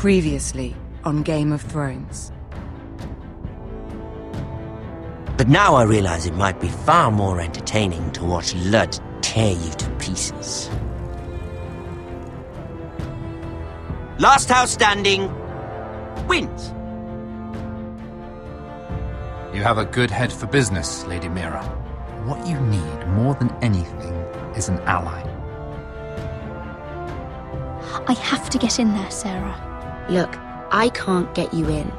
Previously on Game of Thrones. But now I realize it might be far more entertaining to watch Ludd tear you to pieces. Last house standing wins. You have a good head for business, Lady Mira. What you need more than anything is an ally. I have to get in there, Sarah. Look, I can't get you in.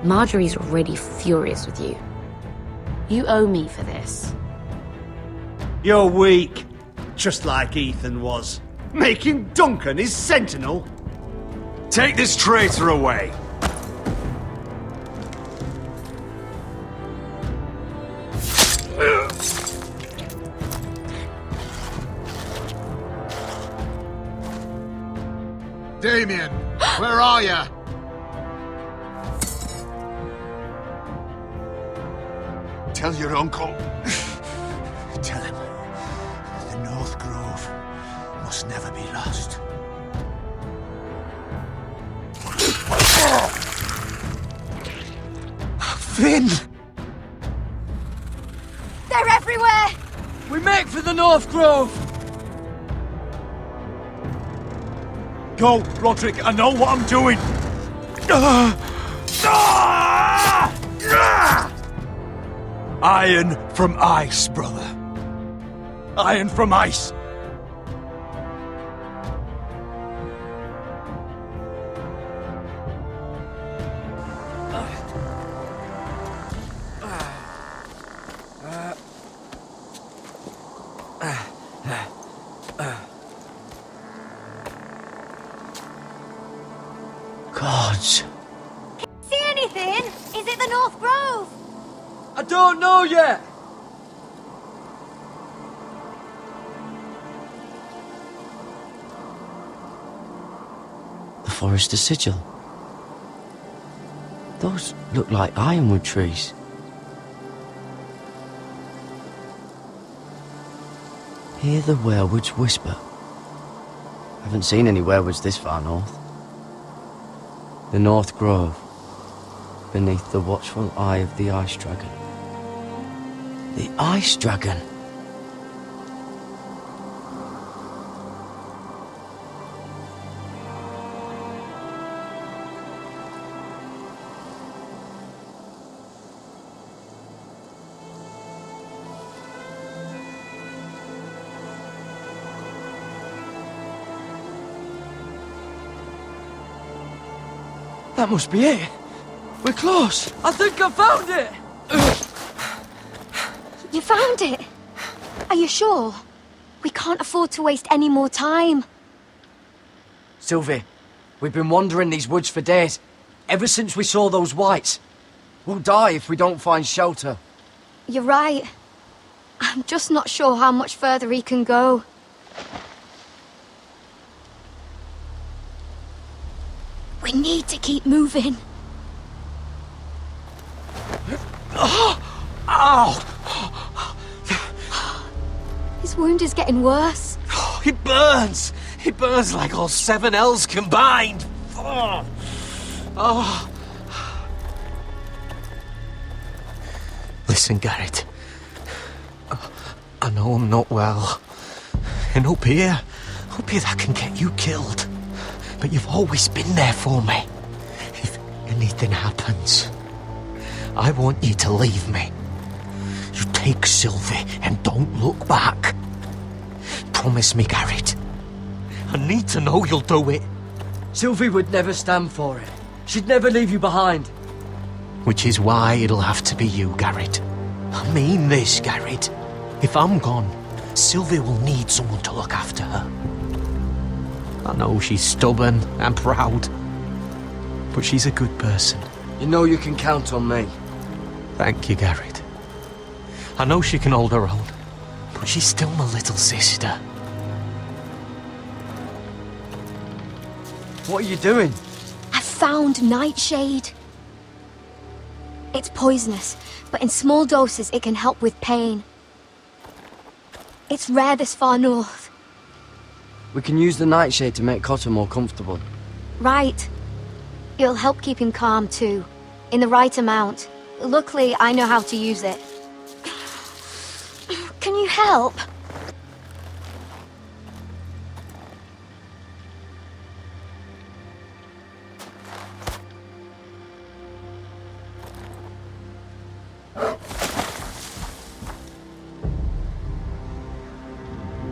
Marjorie's already furious with you. You owe me for this. You're weak. Just like Ethan was. Making Duncan his sentinel. Take this traitor away. Damien, where are you? Tell your uncle. Tell him the North Grove must never be lost. Finn! They're everywhere! We make for the North Grove! Go, Roderick, I know what I'm doing! Iron from ice, brother. Iron from ice. Gods. See anything? Is it the North Grove? I don't know yet! The Forester Sigil. Those look like ironwood trees. Hear the werewoods whisper. Haven't seen any werewoods this far north. The North Grove, beneath the watchful eye of the Ice Dragon. The Ice Dragon? That must be it. We're close. I think I found it. You found it? Are you sure? We can't afford to waste any more time. Sylvie, we've been wandering these woods for days. Ever since we saw those whites. We'll die if we don't find shelter. You're right. I'm just not sure how much further he can go. We need to keep moving. Ow! His wound is getting worse. It burns! It burns like all 7 L's combined! Oh. Listen, Garrett. I know I'm not well. And up here that can get you killed. But you've always been there for me. If anything happens, I want you to leave me. You take Sylvie and don't look back. Promise me, Garrett. I need to know you'll do it. Sylvie would never stand for it. She'd never leave you behind. Which is why it'll have to be you, Garrett. I mean this, Garrett. If I'm gone, Sylvie will need someone to look after her. I know she's stubborn and proud, but she's a good person. You know you can count on me. Thank you, Garrett. I know she can hold her own, but she's still my little sister. What are you doing? I found Nightshade. It's poisonous, but in small doses it can help with pain. It's rare this far north. We can use the nightshade to make Cotter more comfortable. Right. It'll help keep him calm, too. In the right amount. Luckily, I know how to use it. Can you help?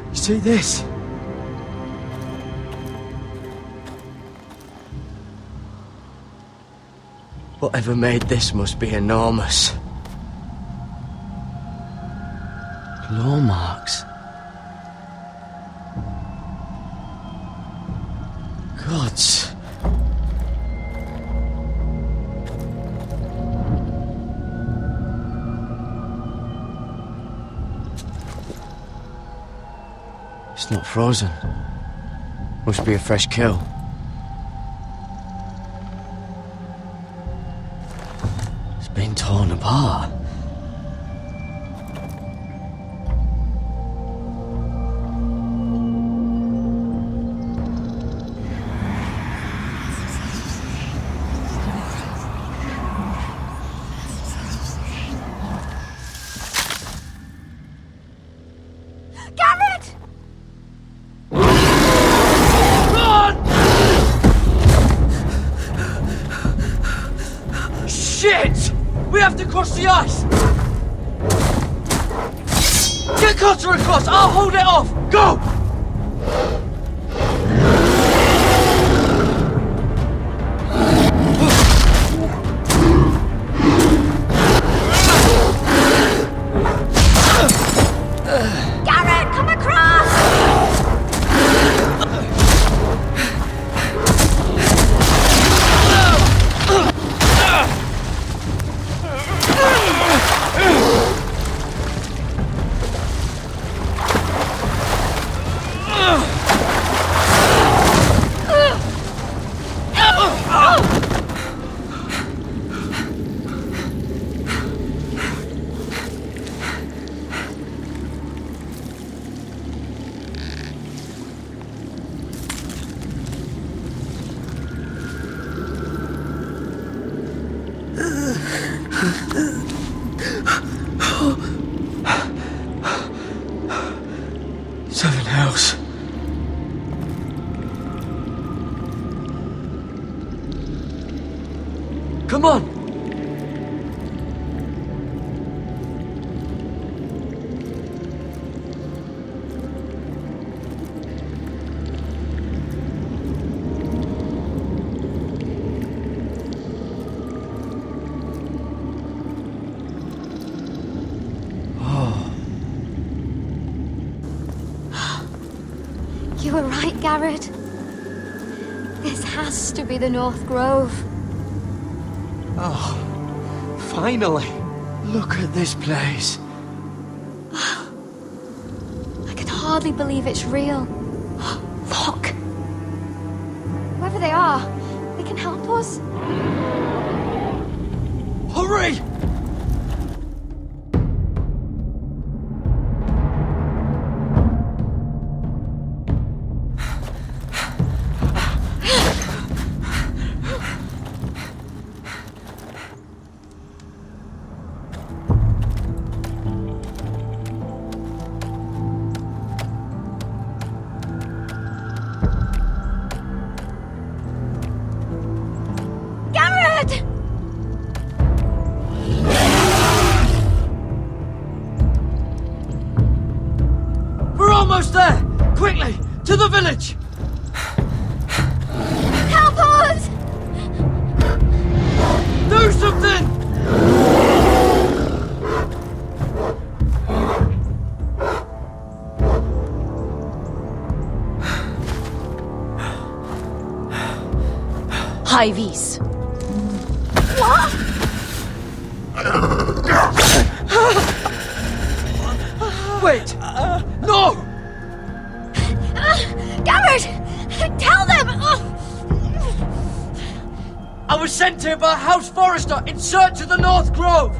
You see this? Whatever made this must be enormous. Claw marks. Gods. It's not frozen. Must be a fresh kill. It's been torn apart. Garrett! Shit! We have to cross the ice! Get Cutter across! I'll hold it off! Go! Garrett, come across! Seven Hells. Come on! You were right, Garrett. This has to be the North Grove. Oh, finally. Look at this place. I can hardly believe it's real. Look! Whoever they are, they can help us. Hurry! Garrett! We're almost there! Quickly! To the village! Help us! Do something! Highvies. What? Wait! No! Garrett! Tell them! I was sent here by House Forrester in search of the North Grove!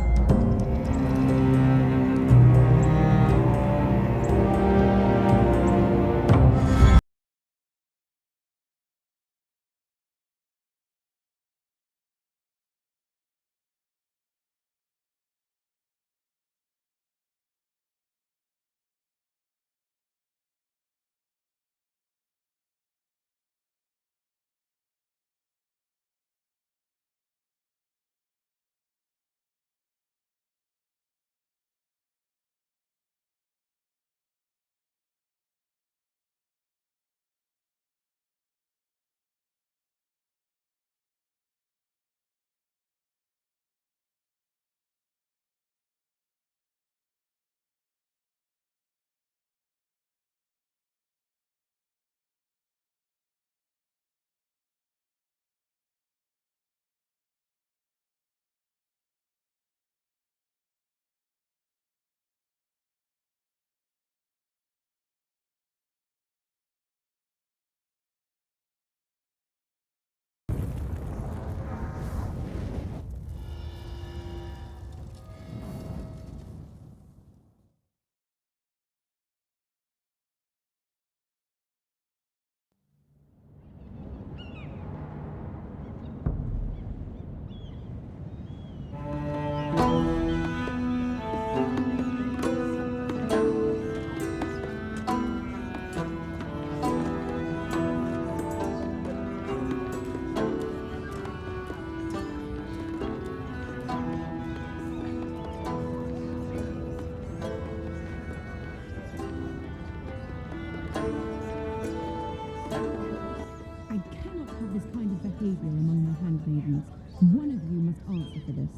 behavior among my handmaidens. One of you must answer for this.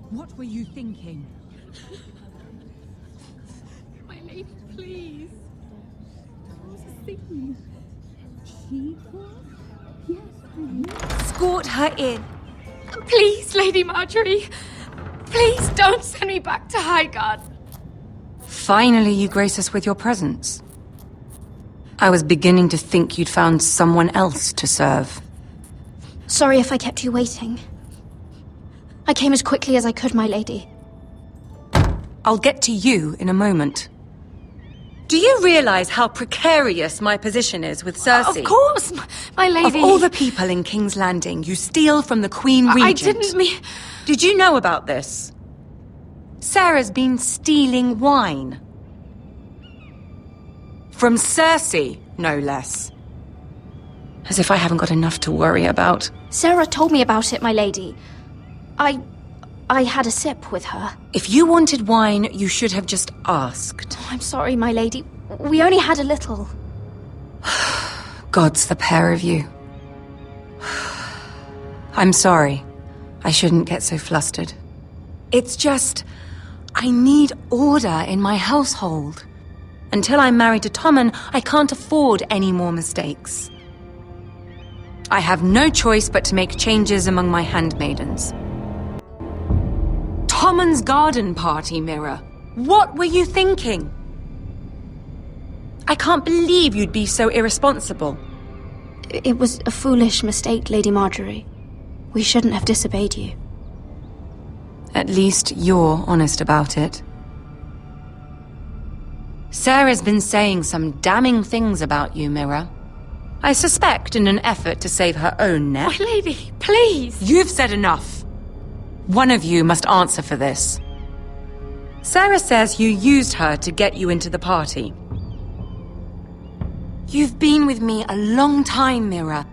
What were you thinking? My lady, please. Sing. She was? Yes, I will. Escort her in. Please, Lady Marjorie. Please don't send me back to Highgarden. Finally, you grace us with your presence. I was beginning to think you'd found someone else to serve. Sorry if I kept you waiting. I came as quickly as I could, my lady. I'll get to you in a moment. Do you realize how precarious my position is with Cersei? Of course, my lady. Of all the people in King's Landing, you steal from the Queen Regent. I didn't mean... Did you know about this? Sarah's been stealing wine. From Cersei, no less. As if I haven't got enough to worry about. Sarah told me about it, my lady. I had a sip with her. If you wanted wine, you should have just asked. Oh, I'm sorry, my lady. We only had a little. Gods, the pair of you. I'm sorry. I shouldn't get so flustered. It's just... I need order in my household. Until I'm married to Tommen, I can't afford any more mistakes. I have no choice but to make changes among my handmaidens. Tommen's garden party, Mira. What were you thinking? I can't believe you'd be so irresponsible. It was a foolish mistake, Lady Marjorie. We shouldn't have disobeyed you. At least you're honest about it. Sarah's been saying some damning things about you, Mira. I suspect in an effort to save her own neck. My lady, please. You've said enough. One of you must answer for this. Sarah says you used her to get you into the party. You've been with me a long time, Mira.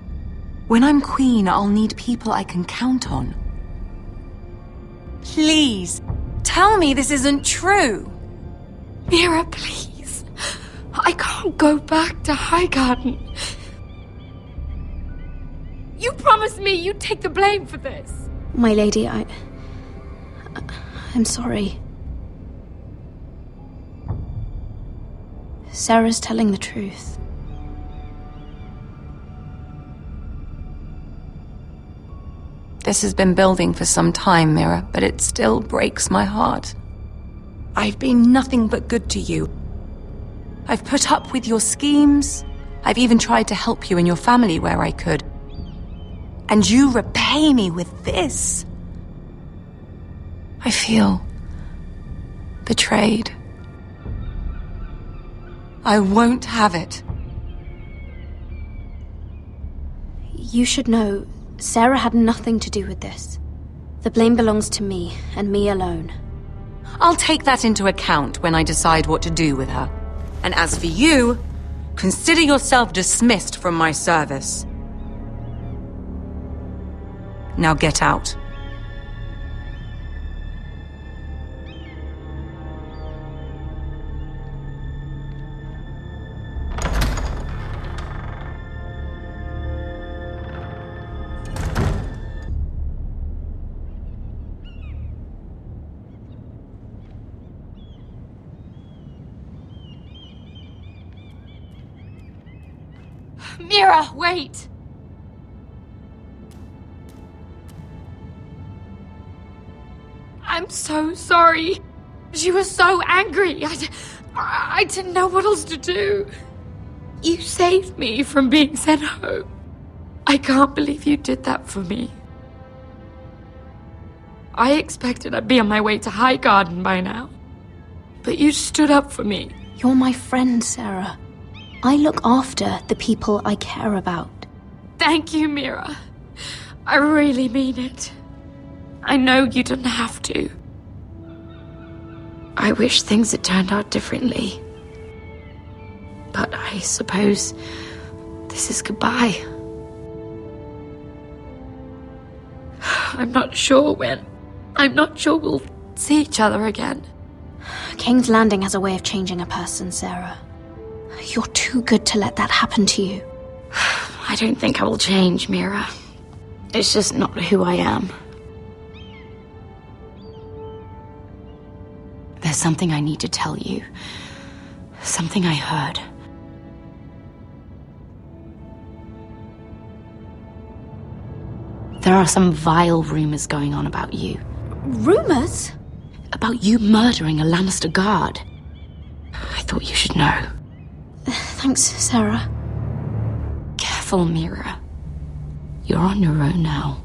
When I'm queen, I'll need people I can count on. Please, tell me this isn't true. Mira, please. I can't go back to Highgarden. You promised me you'd take the blame for this. My lady, I'm sorry. Sarah's telling the truth. This has been building for some time, Mira, but it still breaks my heart. I've been nothing but good to you. I've put up with your schemes. I've even tried to help you and your family where I could. And you repay me with this. I feel betrayed. I won't have it. You should know, Sarah had nothing to do with this. The blame belongs to me, and me alone. I'll take that into account when I decide what to do with her. And as for you, consider yourself dismissed from my service. Now get out. Mira, wait! I'm so sorry. She was so angry. I didn't know what else to do. You saved me from being sent home. I can't believe you did that for me. I expected I'd be on my way to Highgarden by now. But you stood up for me. You're my friend, Sarah. I look after the people I care about. Thank you, Mira. I really mean it. I know you didn't have to. I wish things had turned out differently. But I suppose this is goodbye. I'm not sure when. I'm not sure we'll see each other again. King's Landing has a way of changing a person, Sarah. You're too good to let that happen to you. I don't think I will change, Mira. It's just not who I am. There's something I need to tell you. Something I heard. There are some vile rumors going on about you. Rumors? About you murdering a Lannister guard. I thought you should know. Thanks, Sarah. Careful, Mira. You're on your own now.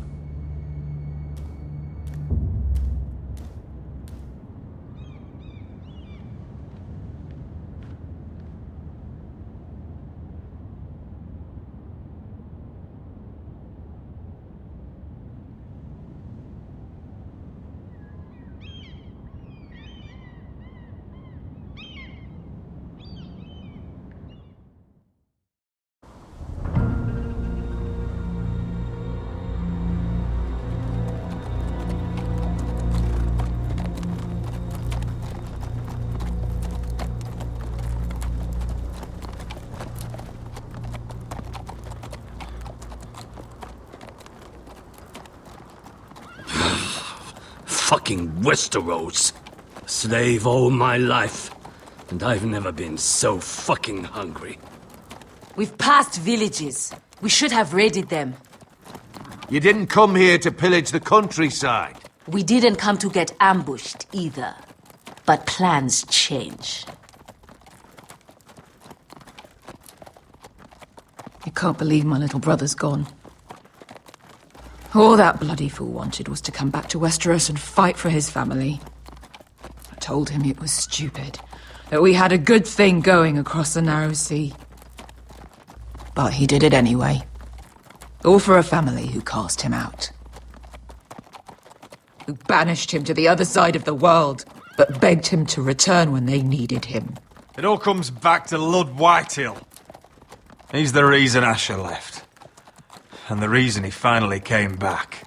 Fucking Westeros. Slave all my life. And I've never been so fucking hungry. We've passed villages. We should have raided them. You didn't come here to pillage the countryside. We didn't come to get ambushed either. But plans change. I can't believe my little brother's gone. All that bloody fool wanted was to come back to Westeros and fight for his family. I told him it was stupid, that we had a good thing going across the narrow sea. But he did it anyway. All for a family who cast him out. Who banished him to the other side of the world, but begged him to return when they needed him. It all comes back to Lord Whitehill. He's the reason Asher left. And the reason he finally came back.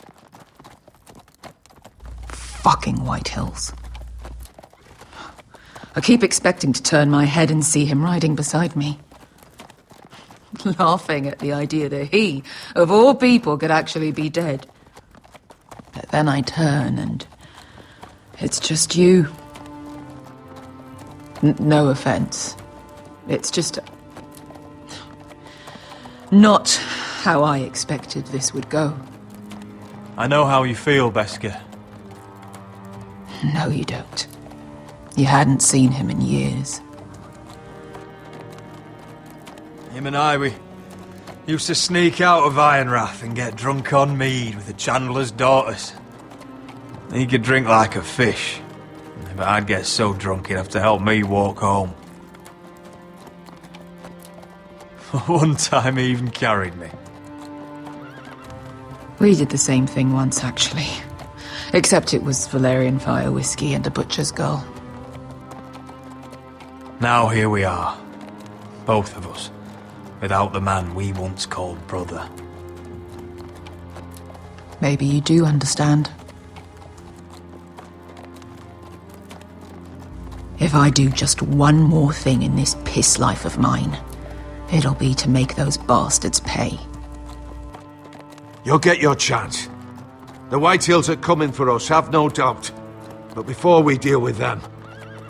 Fucking Whitehills. I keep expecting to turn my head and see him riding beside me. Laughing at the idea that he, of all people, could actually be dead. But then I turn and it's just you. No offense. It's just not how I expected this would go. I know how you feel, Beskar. No, you don't. You hadn't seen him in years. Him and I, we used to sneak out of Ironrath and get drunk on mead with the Chandler's daughters. He could drink like a fish, but I'd get so drunk he'd have to help me walk home. One time he even carried me. We did the same thing once, actually. Except it was Valerian fire whiskey and a butcher's girl. Now here we are. Both of us. Without the man we once called brother. Maybe you do understand. If I do just one more thing in this piss life of mine, it'll be to make those bastards pay. You'll get your chance. The Whitehills are coming for us, have no doubt. But before we deal with them,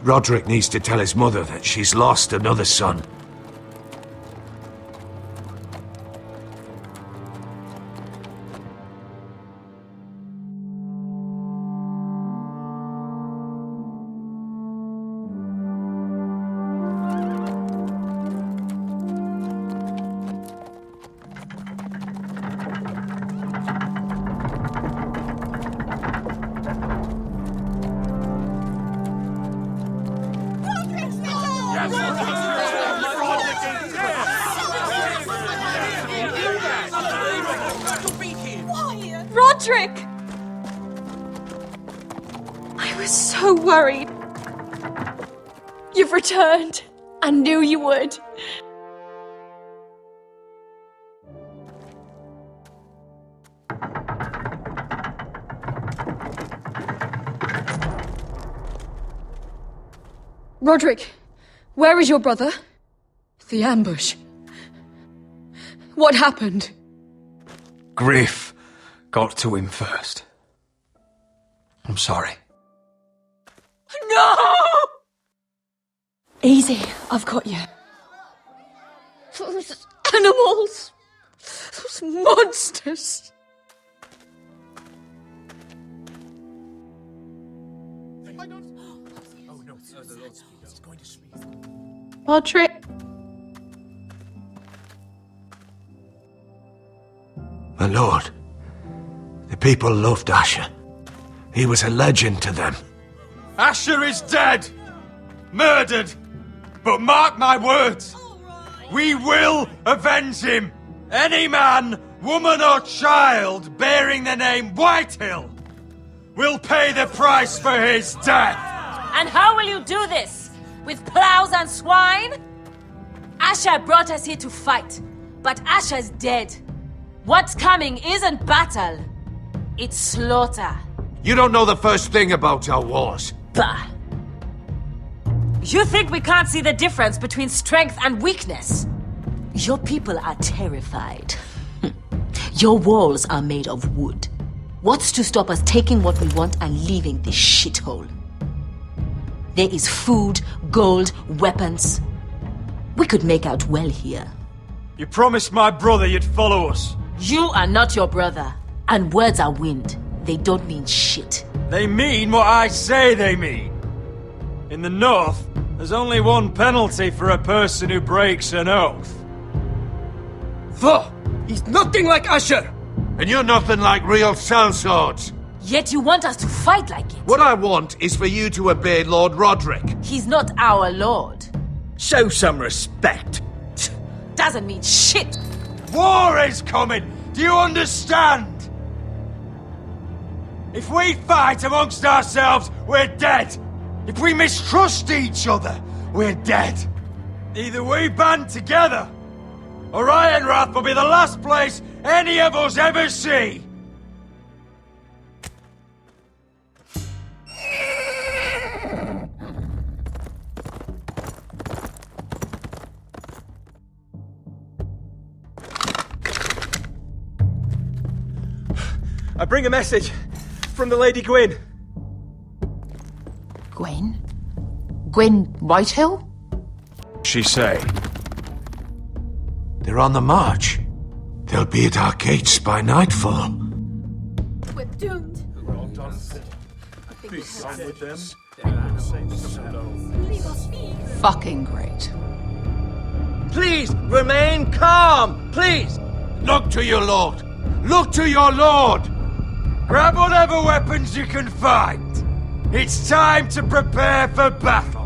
Roderick needs to tell his mother that she's lost another son. Roderick! I was so worried. You've returned. I knew you would. Roderick, where is your brother? The ambush. What happened? Griff got to him first. I'm sorry. No! Easy, I've got you. Those animals. Those monsters. Roderick. My lord, the people loved Asher. He was a legend to them. Asher is dead! Murdered! But mark my words! We will avenge him! Any man, woman or child bearing the name Whitehill will pay the price for his death! And how will you do this? With plows and swine? Asher brought us here to fight, but Asher's dead. What's coming isn't battle, it's slaughter. You don't know the first thing about our wars. Bah! You think we can't see the difference between strength and weakness? Your people are terrified. Your walls are made of wood. What's to stop us taking what we want and leaving this shithole? There is food, gold, weapons. We could make out well here. You promised my brother you'd follow us. You are not your brother. And words are wind. They don't mean shit. They mean what I say they mean. In the North, there's only one penalty for a person who breaks an oath. He's nothing like Asher! And you're nothing like real sellswords. Yet you want us to fight like it. What I want is for you to obey Lord Roderick. He's not our lord. Show some respect. Doesn't mean shit. War is coming! Do you understand? If we fight amongst ourselves, we're dead. If we mistrust each other, we're dead. Either we band together, or Ironrath will be the last place any of us ever see. I bring a message from the Lady Gwyn. Gwen? Gwen Whitehill? She say? They're on the march. They'll be at our gates by nightfall. We're doomed. Fucking great. Please, remain calm, please! Look to your lord! Look to your lord! Grab whatever weapons you can find. It's time to prepare for battle.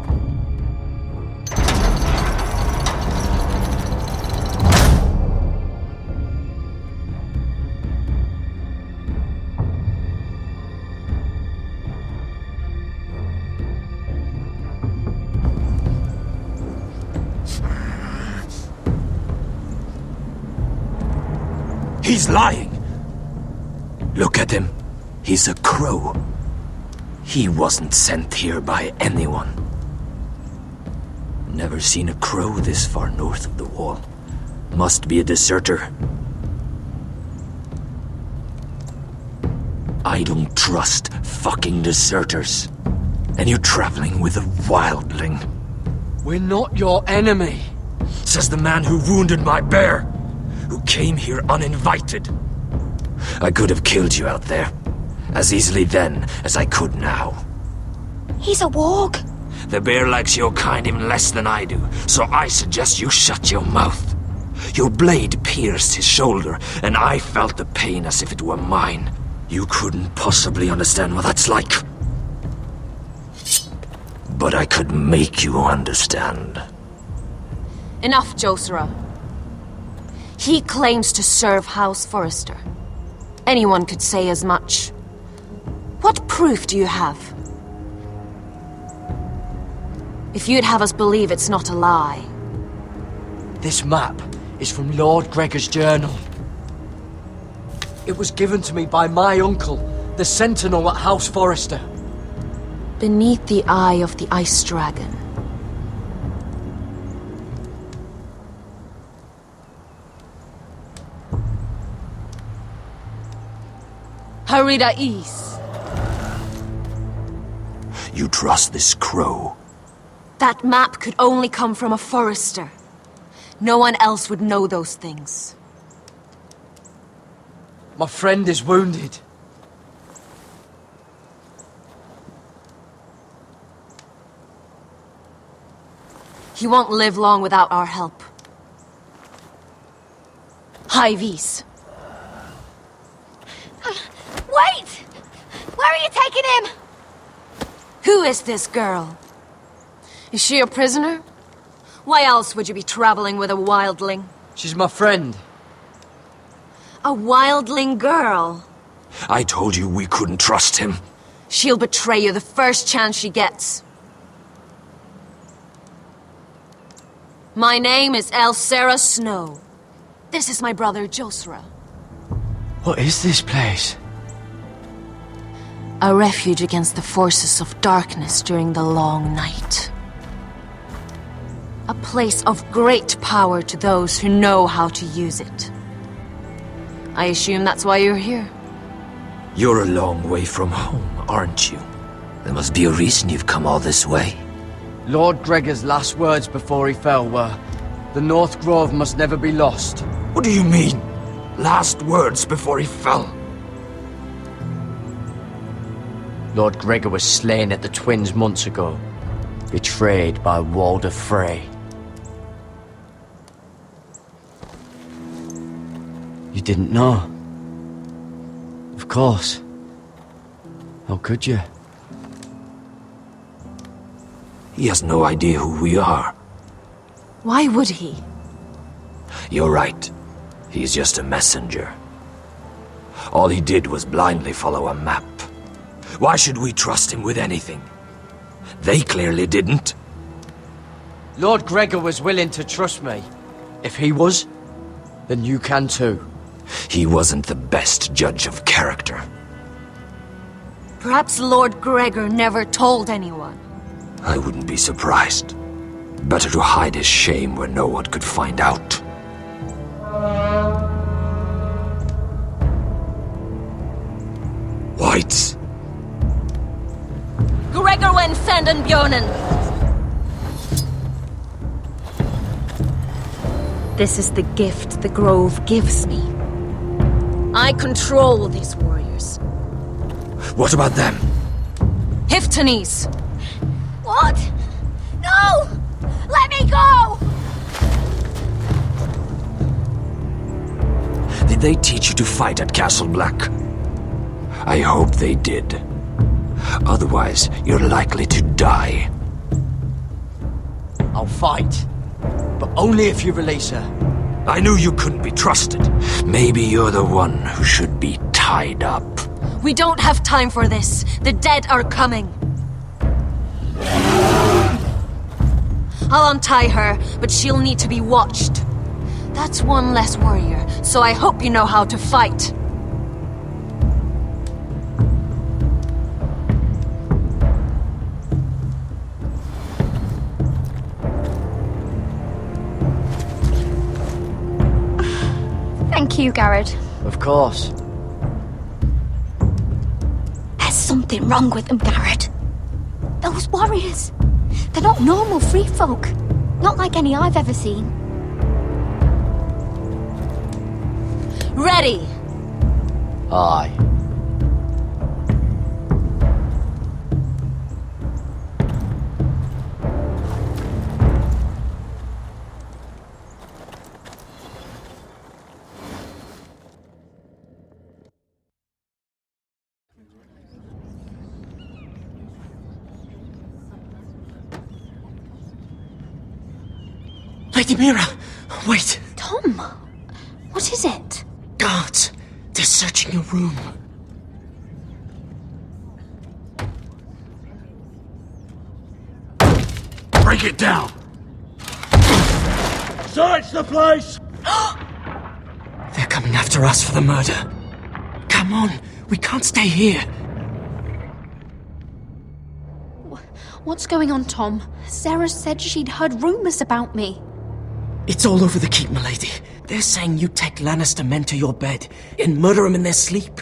He's lying. Look at him. He's a crow. He wasn't sent here by anyone. Never seen a crow this far north of the wall. Must be a deserter. I don't trust fucking deserters. And you're traveling with a wildling. We're not your enemy. Says the man who wounded my bear, who came here uninvited. I could have killed you out there, as easily then as I could now. He's a warg. The bear likes your kind even less than I do, so I suggest you shut your mouth. Your blade pierced his shoulder, and I felt the pain as if it were mine. You couldn't possibly understand what that's like. But I could make you understand. Enough, Josera. He claims to serve House Forrester. Anyone could say as much. What proof do you have? If you'd have us believe it's not a lie. This map is from Lord Gregor's journal. It was given to me by my uncle, the Sentinel at House Forrester. Beneath the eye of the Ice Dragon. Harida East. You trust this crow? That map could only come from a forester. No one else would know those things. My friend is wounded. He won't live long without our help. High Vis. Wait! Where are you taking him? Who is this girl? Is she a prisoner? Why else would you be traveling with a wildling? She's my friend. A wildling girl? I told you we couldn't trust him. She'll betray you the first chance she gets. My name is Elsera Snow. This is my brother Josra. What is this place? A refuge against the forces of darkness during the long night. A place of great power to those who know how to use it. I assume that's why you're here. You're a long way from home, aren't you? There must be a reason you've come all this way. Lord Gregor's last words before he fell were, "The North Grove must never be lost." What do you mean? Last words before he fell? Lord Gregor was slain at the Twins months ago, betrayed by Walder Frey. You didn't know? Of course. How could you? He has no idea who we are. Why would he? You're right. He's just a messenger. All he did was blindly follow a map. Why should we trust him with anything? They clearly didn't. Lord Gregor was willing to trust me. If he was, then you can too. He wasn't the best judge of character. Perhaps Lord Gregor never told anyone. I wouldn't be surprised. Better to hide his shame where no one could find out. Whites. Gregor wen fenden björnen. This is the gift the Grove gives me. I control these warriors. What about them? Hiftanes. What? No! Let me go! Did they teach you to fight at Castle Black? I hope they did. Otherwise, you're likely to die. I'll fight. But only if you release her. I knew you couldn't be trusted. Maybe you're the one who should be tied up. We don't have time for this. The dead are coming. I'll untie her, but she'll need to be watched. That's one less warrior, so I hope you know how to fight. Thank you, Garrett. Of course. There's something wrong with them, Garrett. Those warriors. They're not normal free folk. Not like any I've ever seen. Ready! Aye. Lady Mira, wait. Tom, what is it? Guards, they're searching your room. Break it down! Search the place! They're coming after us for the murder. Come on, we can't stay here. What's going on, Tom? Sarah said she'd heard rumors about me. It's all over the keep, milady. They're saying you take Lannister men to your bed and murder them in their sleep.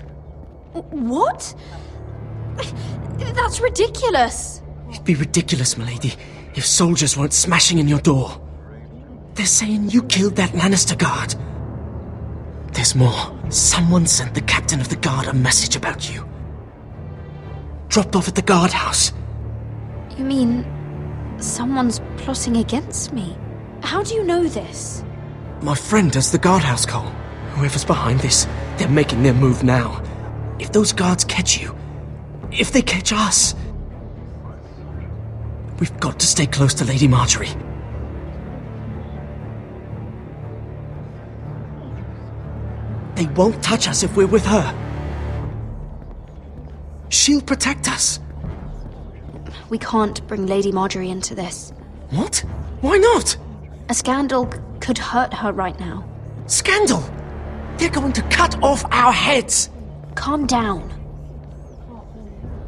What? That's ridiculous. It'd be ridiculous, milady, if soldiers weren't smashing in your door. They're saying you killed that Lannister guard. There's more. Someone sent the captain of the guard a message about you. Dropped off at the guardhouse. You mean someone's plotting against me? How do you know this? My friend does the guardhouse call. Whoever's behind this, they're making their move now. If those guards catch you, if they catch us, we've got to stay close to Lady Marjorie. They won't touch us if we're with her. She'll protect us. We can't bring Lady Marjorie into this. What? Why not? A scandal could hurt her right now. Scandal? They're going to cut off our heads. Calm down.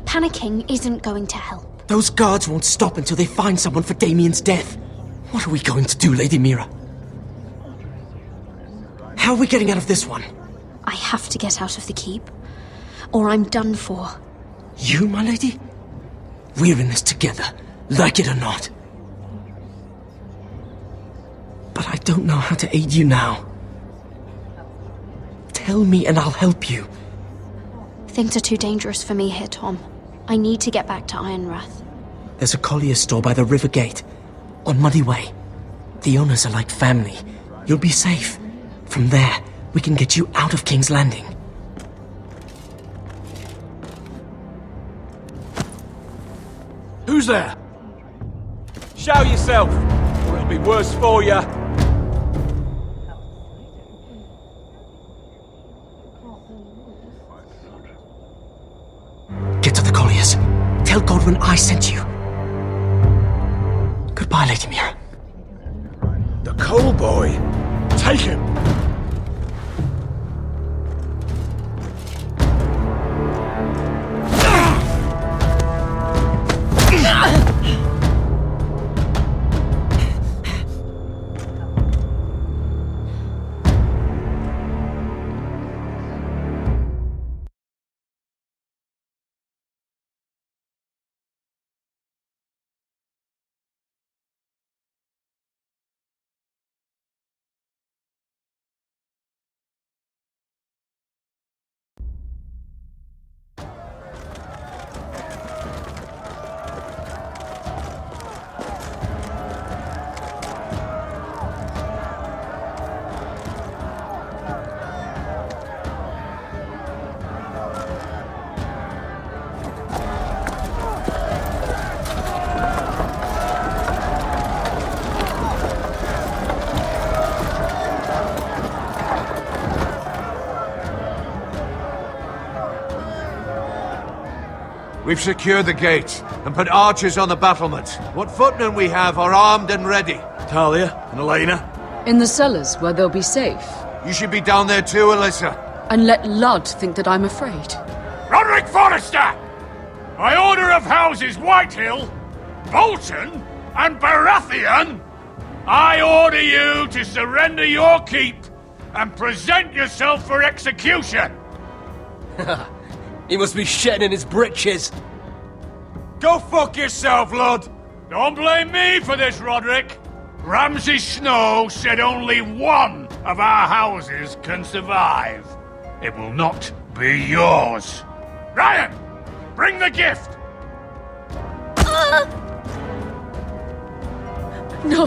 Panicking isn't going to help. Those guards won't stop until they find someone for Damien's death. What are we going to do, Lady Mira? How are we getting out of this one? I have to get out of the keep, or I'm done for. You, my lady? We're in this together, like it or not. But I don't know how to aid you now. Tell me and I'll help you. Things are too dangerous for me here, Tom. I need to get back to Ironrath. There's a collier's store by the river gate, on Muddy Way. The owners are like family. You'll be safe. From there, we can get you out of King's Landing. Who's there? Show yourself, or it'll be worse for you. Get to the colliers. Tell Godwin I sent you. Goodbye, Lady Mira. The coal boy. Take him. We've secured the gate and put archers on the battlements. What footmen we have are armed and ready. Talia and Elena? In the cellars, where they'll be safe. You should be down there too, Alyssa. And let Ludd think that I'm afraid. Roderick Forrester! By order of Houses Whitehill, Bolton, and Baratheon, I order you to surrender your keep and present yourself for execution! He must be shitting in his britches. Go fuck yourself, Lud! Don't blame me for this, Roderick. Ramsay Snow said only one of our houses can survive. It will not be yours. Ryan, bring the gift! No!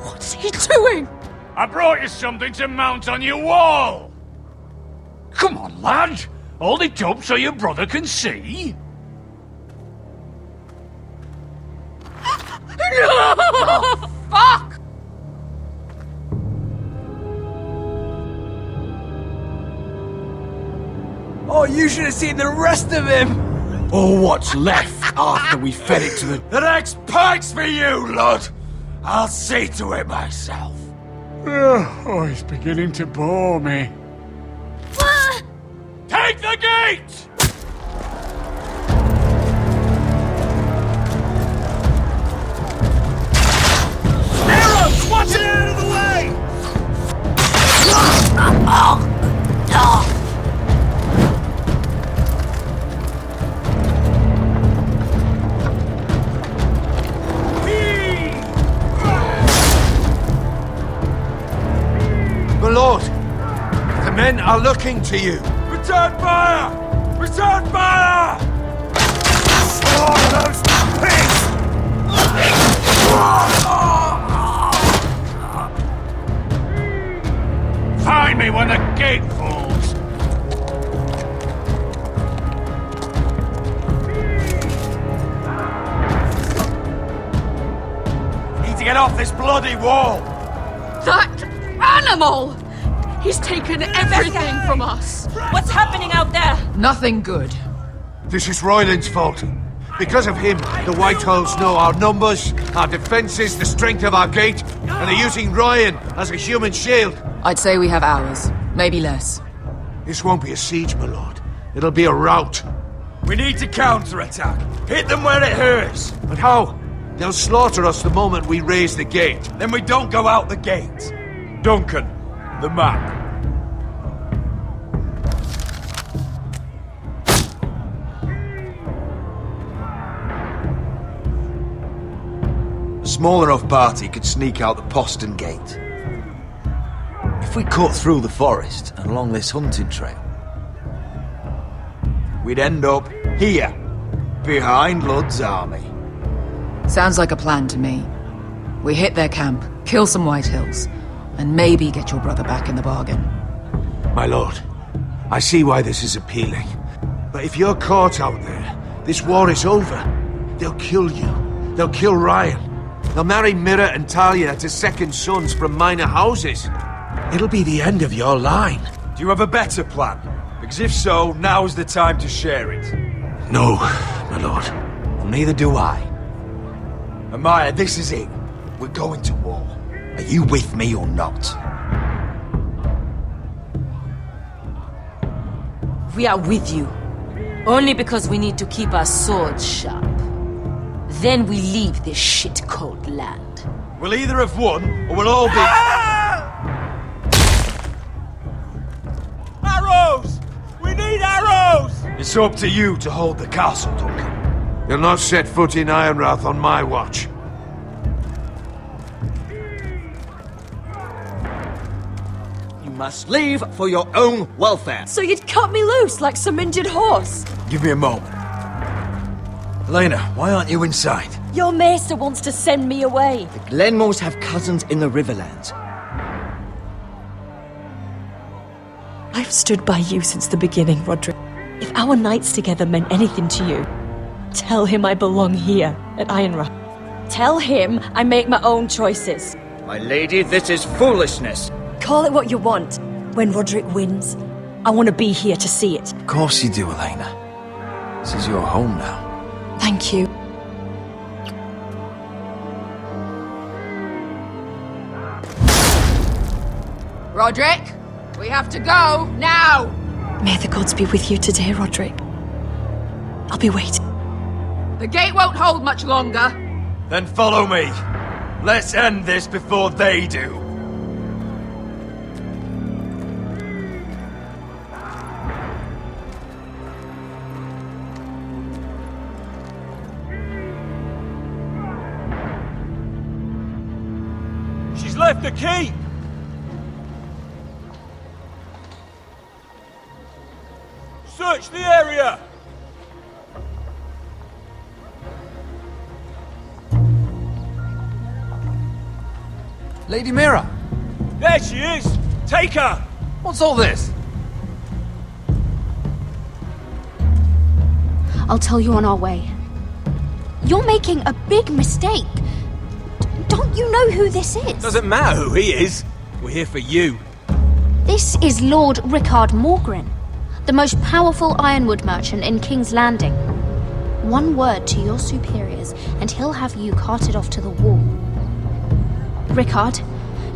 What's he doing? I brought you something to mount on your wall! Come on, lad! Hold it up so your brother can see. No! Fuck! Oh, you should have seen the rest of him! Or what's left after we fed it to the... The next pike's for you, Lud! I'll see to it myself. Oh, he's beginning to bore me. Take the gate! Arrows! Watch it out of the way! men are looking to you. Return fire! Return fire! Oh, those pigs! Find me when the gate falls! Need to get off this bloody wall! That animal! He's taken everything from us. What's happening out there? Nothing good. This is Royland's fault. Because of him, the Whitehills know our numbers, our defences, the strength of our gate, and are using Ryan as a human shield. I'd say we have hours, maybe less. This won't be a siege, my lord. It'll be a rout. We need to counterattack. Hit them where it hurts. But how? They'll slaughter us the moment we raise the gate. Then we don't go out the gate. Duncan, the map. A small enough party could sneak out the postern gate. If we cut through the forest and along this hunting trail, we'd end up here, behind Lud's army. Sounds like a plan to me. We hit their camp, kill some Whitehills, and maybe get your brother back in the bargain. My lord, I see why this is appealing. But if you're caught out there, this war is over. They'll kill you. They'll kill Ryan. They'll marry Mira and Talia to second sons from minor houses. It'll be the end of your line. Do you have a better plan? Because if so, now's the time to share it. No, my lord. Neither do I. Amaya, this is it. We're going to war. Are you with me or not? We are with you. Only because we need to keep our swords sharp. Then we leave this shit-cold land. We'll either have won, or we'll all be... Arrows! We need arrows! It's up to you to hold the castle, Duncan. You'll not set foot in Ironrath on my watch. You must leave for your own welfare. So you'd cut me loose like some injured horse? Give me a moment. Elena, why aren't you inside? Your maester wants to send me away. The Glenmores have cousins in the Riverlands. I've stood by you since the beginning, Roderick. If our nights together meant anything to you, tell him I belong here at Ironrath. Tell him I make my own choices. My lady, this is foolishness. Call it what you want. When Roderick wins, I want to be here to see it. Of course you do, Elena. This is your home now. Thank you. Roderick, we have to go, now! May the gods be with you today, Roderick. I'll be waiting. The gate won't hold much longer. Then follow me. Let's end this before they do. She's left the keep! Search the area! Lady Mira! There she is! Take her! What's all this? I'll tell you on our way. You're making a big mistake. Don't you know who this is? Doesn't matter who he is. We're here for you. This is Lord Rickard Morgren, the most powerful ironwood merchant in King's Landing. One word to your superiors, and he'll have you carted off to the wall. Rickard,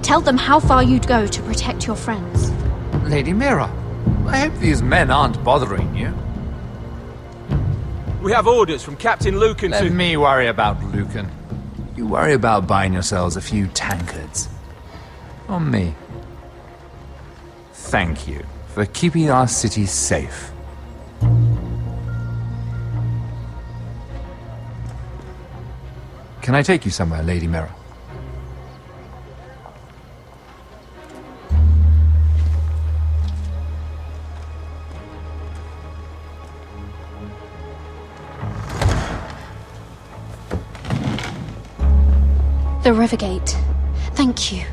tell them how far you'd go to protect your friends. Lady Mira, I hope these men aren't bothering you. We have orders from Captain Lucan Let me worry about Lucan. You worry about buying yourselves a few tankards. On me. Thank you for keeping our city safe. Can I take you somewhere, Lady Mira? The river gate. Thank you.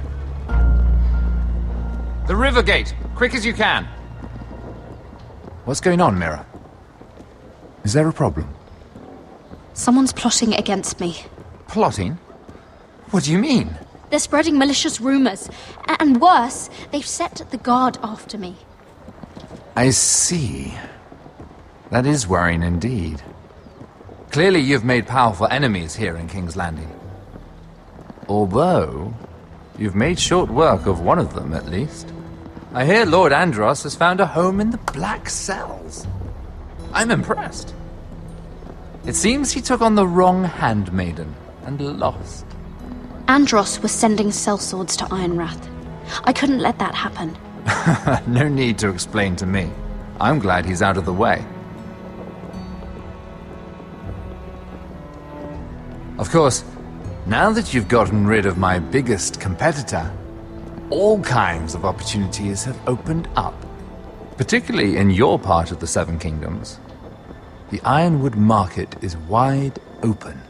The river gate! Quick as you can! What's going on, Mira? Is there a problem? Someone's plotting against me. Plotting? What do you mean? They're spreading malicious rumors. And worse, they've set the guard after me. I see. That is worrying indeed. Clearly you've made powerful enemies here in King's Landing. Although, you've made short work of one of them, at least. I hear Lord Andros has found a home in the Black Cells. I'm impressed. It seems he took on the wrong handmaiden and lost. Andros was sending sellswords to Ironrath. I couldn't let that happen. No need to explain to me. I'm glad he's out of the way. Of course, now that you've gotten rid of my biggest competitor, all kinds of opportunities have opened up. Particularly in your part of the Seven Kingdoms. The Ironwood market is wide open.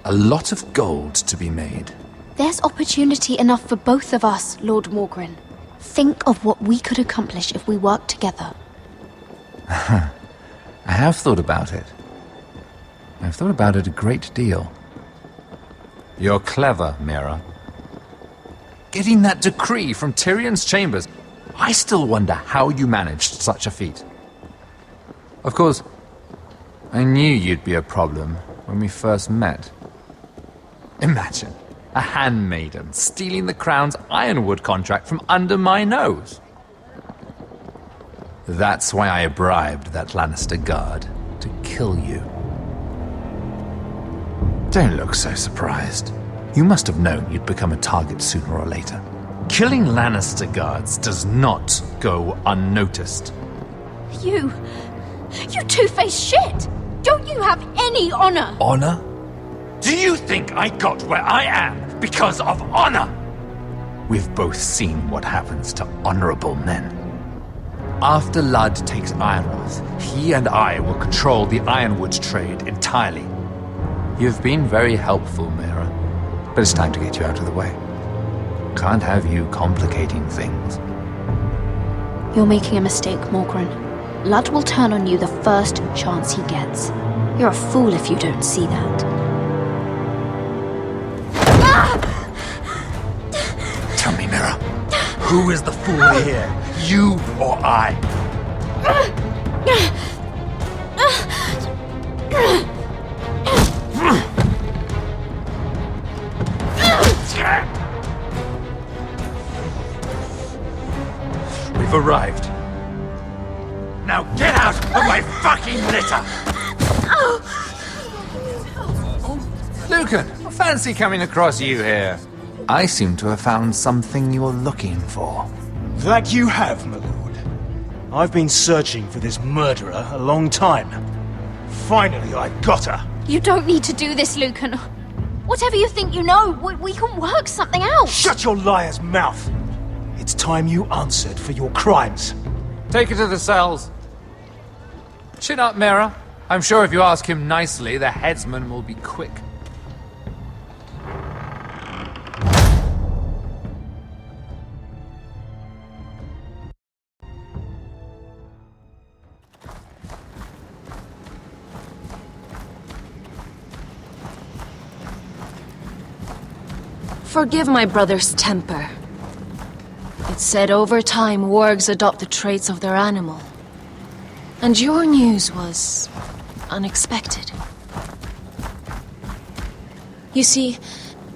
A lot of gold to be made. There's opportunity enough for both of us, Lord Morgren. Think of what we could accomplish if we worked together. I have thought about it. I've thought about it a great deal. You're clever, Mira. Getting that decree from Tyrion's chambers, I still wonder how you managed such a feat. Of course, I knew you'd be a problem when we first met. Imagine a handmaiden stealing the Crown's Ironwood contract from under my nose. That's why I bribed that Lannister guard to kill you. Don't look so surprised. You must have known you'd become a target sooner or later. Killing Lannister guards does not go unnoticed. You two-faced shit! Don't you have any honor? Honor? Do you think I got where I am because of honor? We've both seen what happens to honorable men. After Ludd takes Ironrath, he and I will control the Ironwood trade entirely. You've been very helpful, Mira, but it's time to get you out of the way. Can't have you complicating things. You're making a mistake, Morgren. Ludd will turn on you the first chance he gets. You're a fool if you don't see that. Tell me, Mira, who is the fool here? You or I? We've arrived. Now get out of my fucking litter! Lucan, fancy coming across you here. I seem to have found something you're looking for. That you have, my lord. I've been searching for this murderer a long time. Finally, I got her. You don't need to do this, Lucan. Whatever you think you know, we can work something out. Shut your liar's mouth! It's time you answered for your crimes. Take her to the cells. Chin up, Mira. I'm sure if you ask him nicely, the headsman will be quick. Forgive my brother's temper. It's said over time wargs adopt the traits of their animal. And your news was unexpected. You see,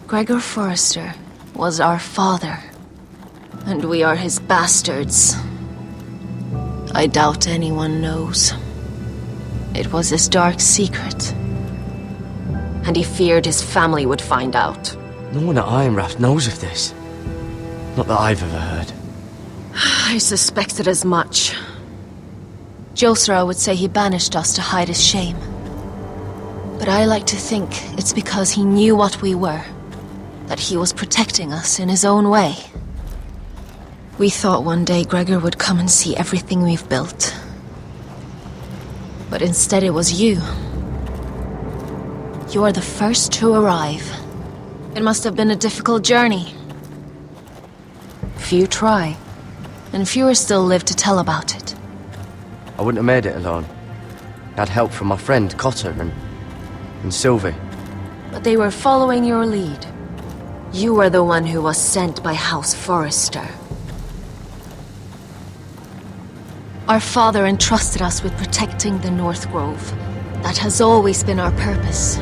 Gregor Forrester was our father, and we are his bastards. I doubt anyone knows. It was his dark secret, and he feared his family would find out. No one at Ironrath knows of this. Not that I've ever heard. I suspected as much. Josra would say he banished us to hide his shame. But I like to think it's because he knew what we were. That he was protecting us in his own way. We thought one day Gregor would come and see everything we've built. But instead it was you. You're the first to arrive. It must have been a difficult journey. Few try, and fewer still live to tell about it. I wouldn't have made it alone. I had help from my friend Cotter and Sylvie. But they were following your lead. You were the one who was sent by House Forrester. Our father entrusted us with protecting the North Grove. That has always been our purpose.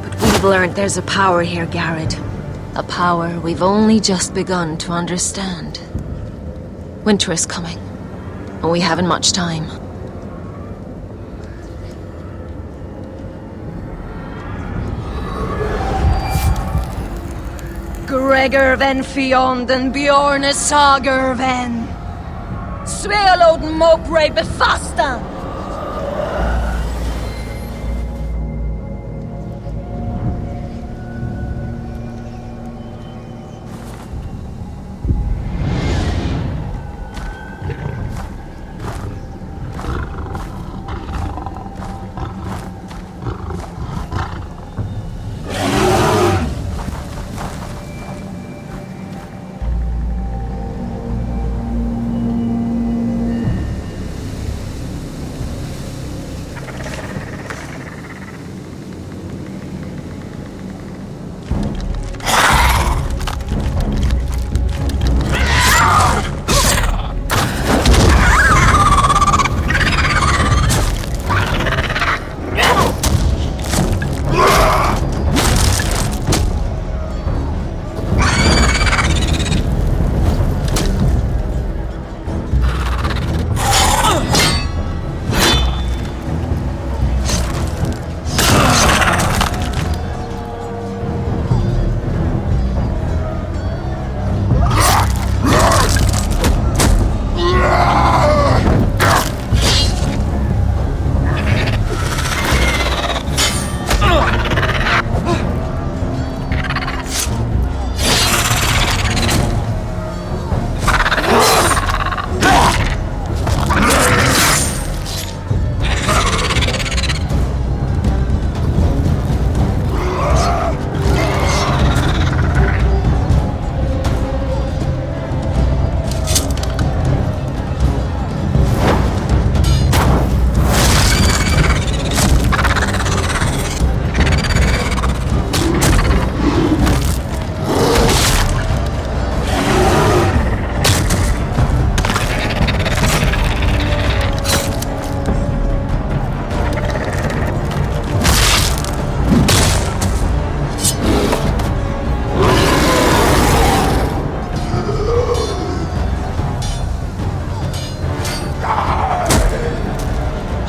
But we've learned there's a power here, Garrett. A power we've only just begun to understand. Winter is coming, and we haven't much time. Gregor ven Fionden Bjorne Sager ven. Svealoden Mopre befastan.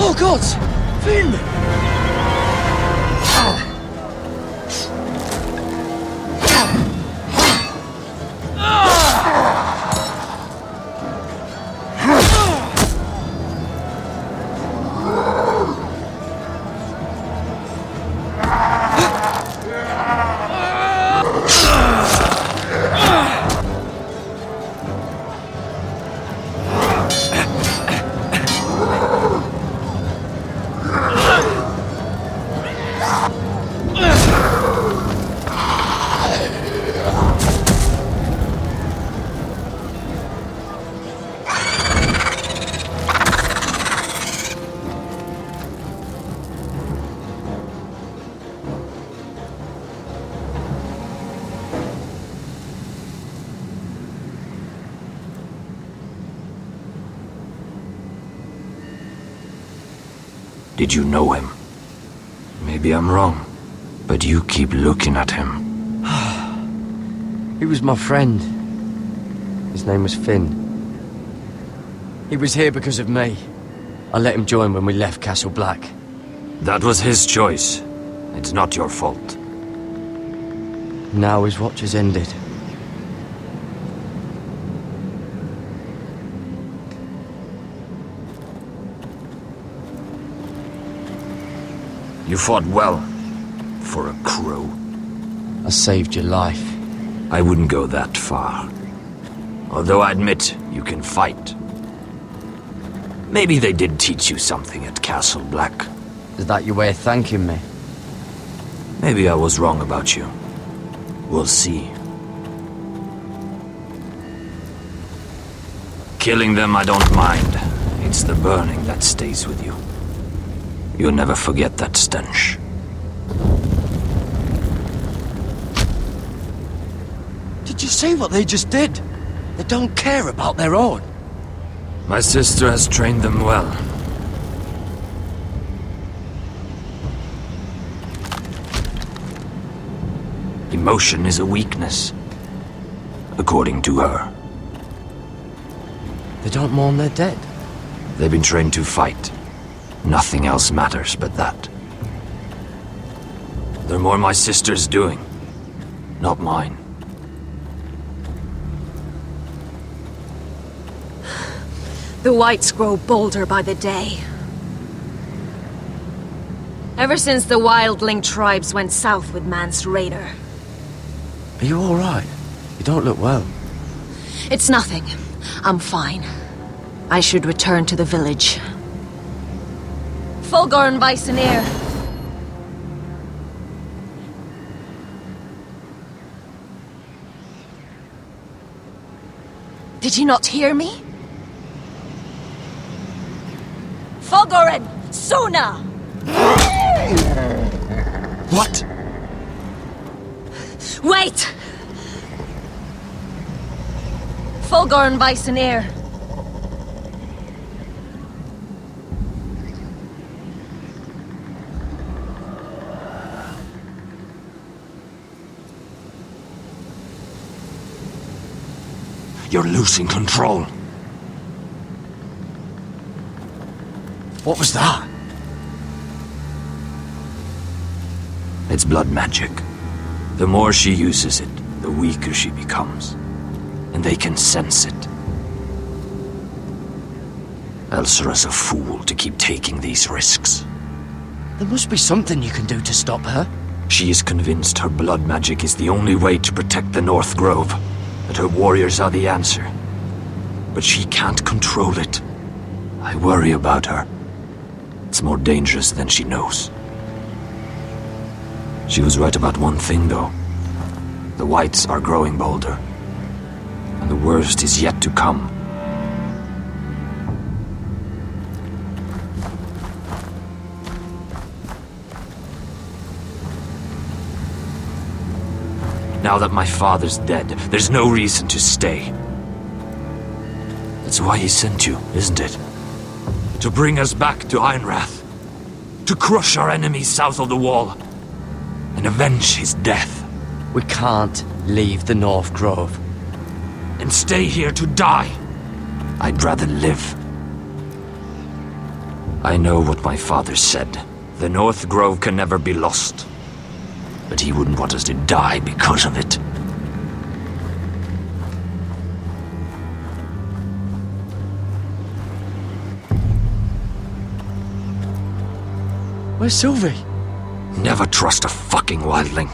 Oh God! Finn! Did you know him? Maybe I'm wrong, but you keep looking at him. He was my friend. His name was Finn. He was here because of me. I let him join when we left Castle Black. That was his choice. It's not your fault. Now his watch has ended. You fought well, for a crow. I saved your life. I wouldn't go that far. Although I admit, you can fight. Maybe they did teach you something at Castle Black. Is that your way of thanking me? Maybe I was wrong about you. We'll see. Killing them I don't mind. It's the burning that stays with you. You'll never forget that stench. Did you see what they just did? They don't care about their own. My sister has trained them well. Emotion is a weakness, according to her. They don't mourn their dead. They've been trained to fight. Nothing else matters but that. They're more my sister's doing, not mine. The whites grow bolder by the day. Ever since the wildling tribes went south with Man's raider. Are you alright? You don't look well. It's nothing. I'm fine. I should return to the village. Fulgorn Bysonir. Did you not hear me? Fulgorin! Sona! What? Wait! Fulgorn Bysonir. You're losing control. What was that? It's blood magic. The more she uses it, the weaker she becomes. And they can sense it. Elsera's a fool to keep taking these risks. There must be something you can do to stop her. She is convinced her blood magic is the only way to protect the North Grove. That her warriors are the answer. But she can't control it. I worry about her. It's more dangerous than she knows. She was right about one thing, though. The whites are growing bolder. And the worst is yet to come. Now that my father's dead, there's no reason to stay. That's why he sent you, isn't it? To bring us back to Ironrath. To crush our enemies south of the wall. And avenge his death. We can't leave the North Grove. And stay here to die. I'd rather live. I know what my father said. The North Grove can never be lost. But he wouldn't want us to die because of it. Where's Sylvie? Never trust a fucking wildling.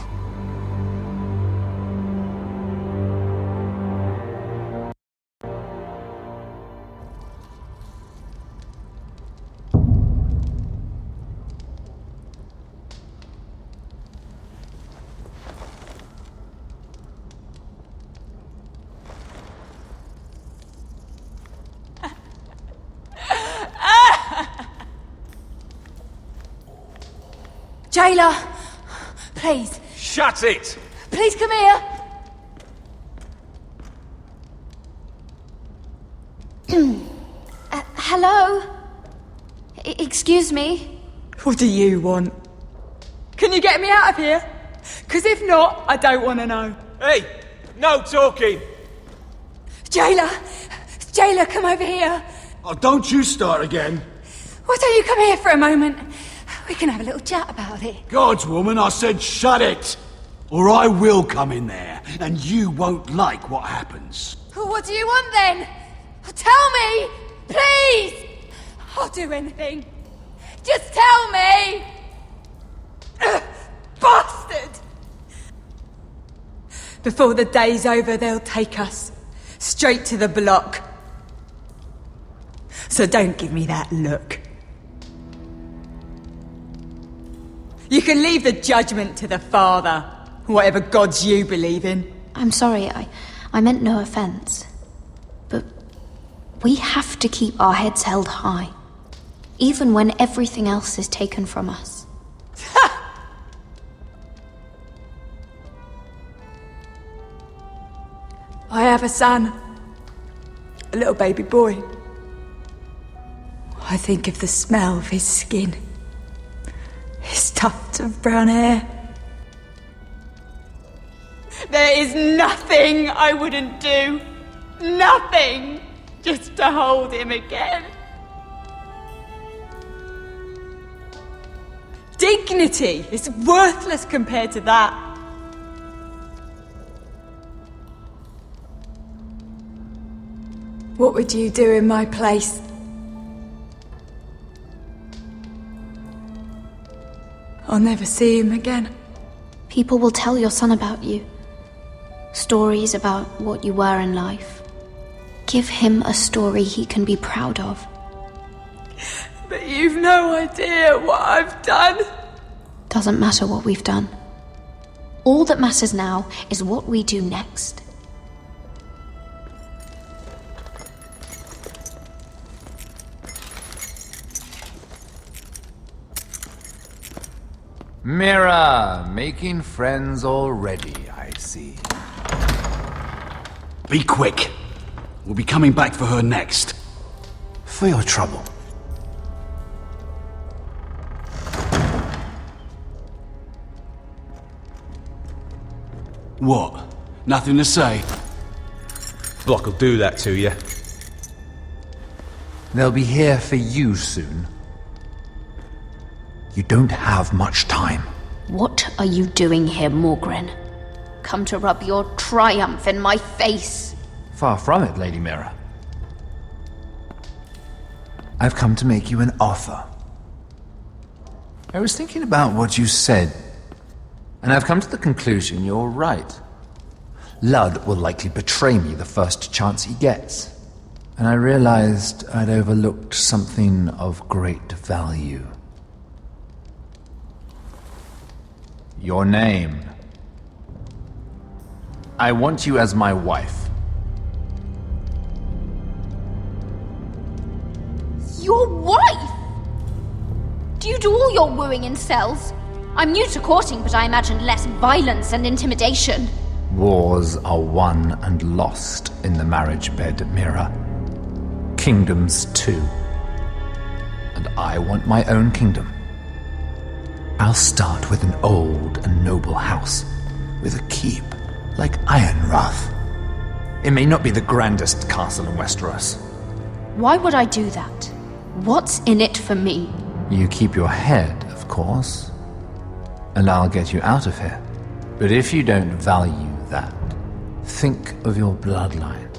Jailer! Please. Shut it! Please come here! Hello? Excuse me? What do you want? Can you get me out of here? Because if not, I don't want to know. Hey! No talking! Jailer! Jailer, come over here! Oh, don't you start again. Why don't you come here for a moment? We can have a little chat about it. God's woman, I said shut it! Or I will come in there, and you won't like what happens. What do you want then? Tell me! Please! I'll do anything. Just tell me! Bastard! Before the day's over, they'll take us. Straight to the block. So don't give me that look. You can leave the judgment to the Father. Whatever gods you believe in. I'm sorry, I meant no offense. But we have to keep our heads held high, even when everything else is taken from us. I have a son. A little baby boy. I think of the smell of his skin. His tufts of brown hair. There is nothing I wouldn't do. Nothing! Just to hold him again. Dignity is worthless compared to that. What would you do in my place? I'll never see him again. People will tell your son about you. Stories about what you were in life. Give him a story he can be proud of. But you've no idea what I've done. Doesn't matter what we've done. All that matters now is what we do next. Mira, making friends already, I see. Be quick. We'll be coming back for her next. For your trouble. What? Nothing to say? Block will do that to you. They'll be here for you soon. You don't have much time. What are you doing here, Morgren? Come to rub your triumph in my face. Far from it, Lady Mira. I've come to make you an offer. I was thinking about what you said, and I've come to the conclusion you're right. Ludd will likely betray me the first chance he gets. And I realized I'd overlooked something of great value. Your name. I want you as my wife. Your wife? Do you do all your wooing in cells? I'm new to courting, but I imagined less violence and intimidation. Wars are won and lost in the marriage bed, Mira. Kingdoms too. And I want my own kingdom. I'll start with an old and noble house, with a keep, like Ironrath. It may not be the grandest castle in Westeros. Why would I do that? What's in it for me? You keep your head, of course, and I'll get you out of here. But if you don't value that, think of your bloodline,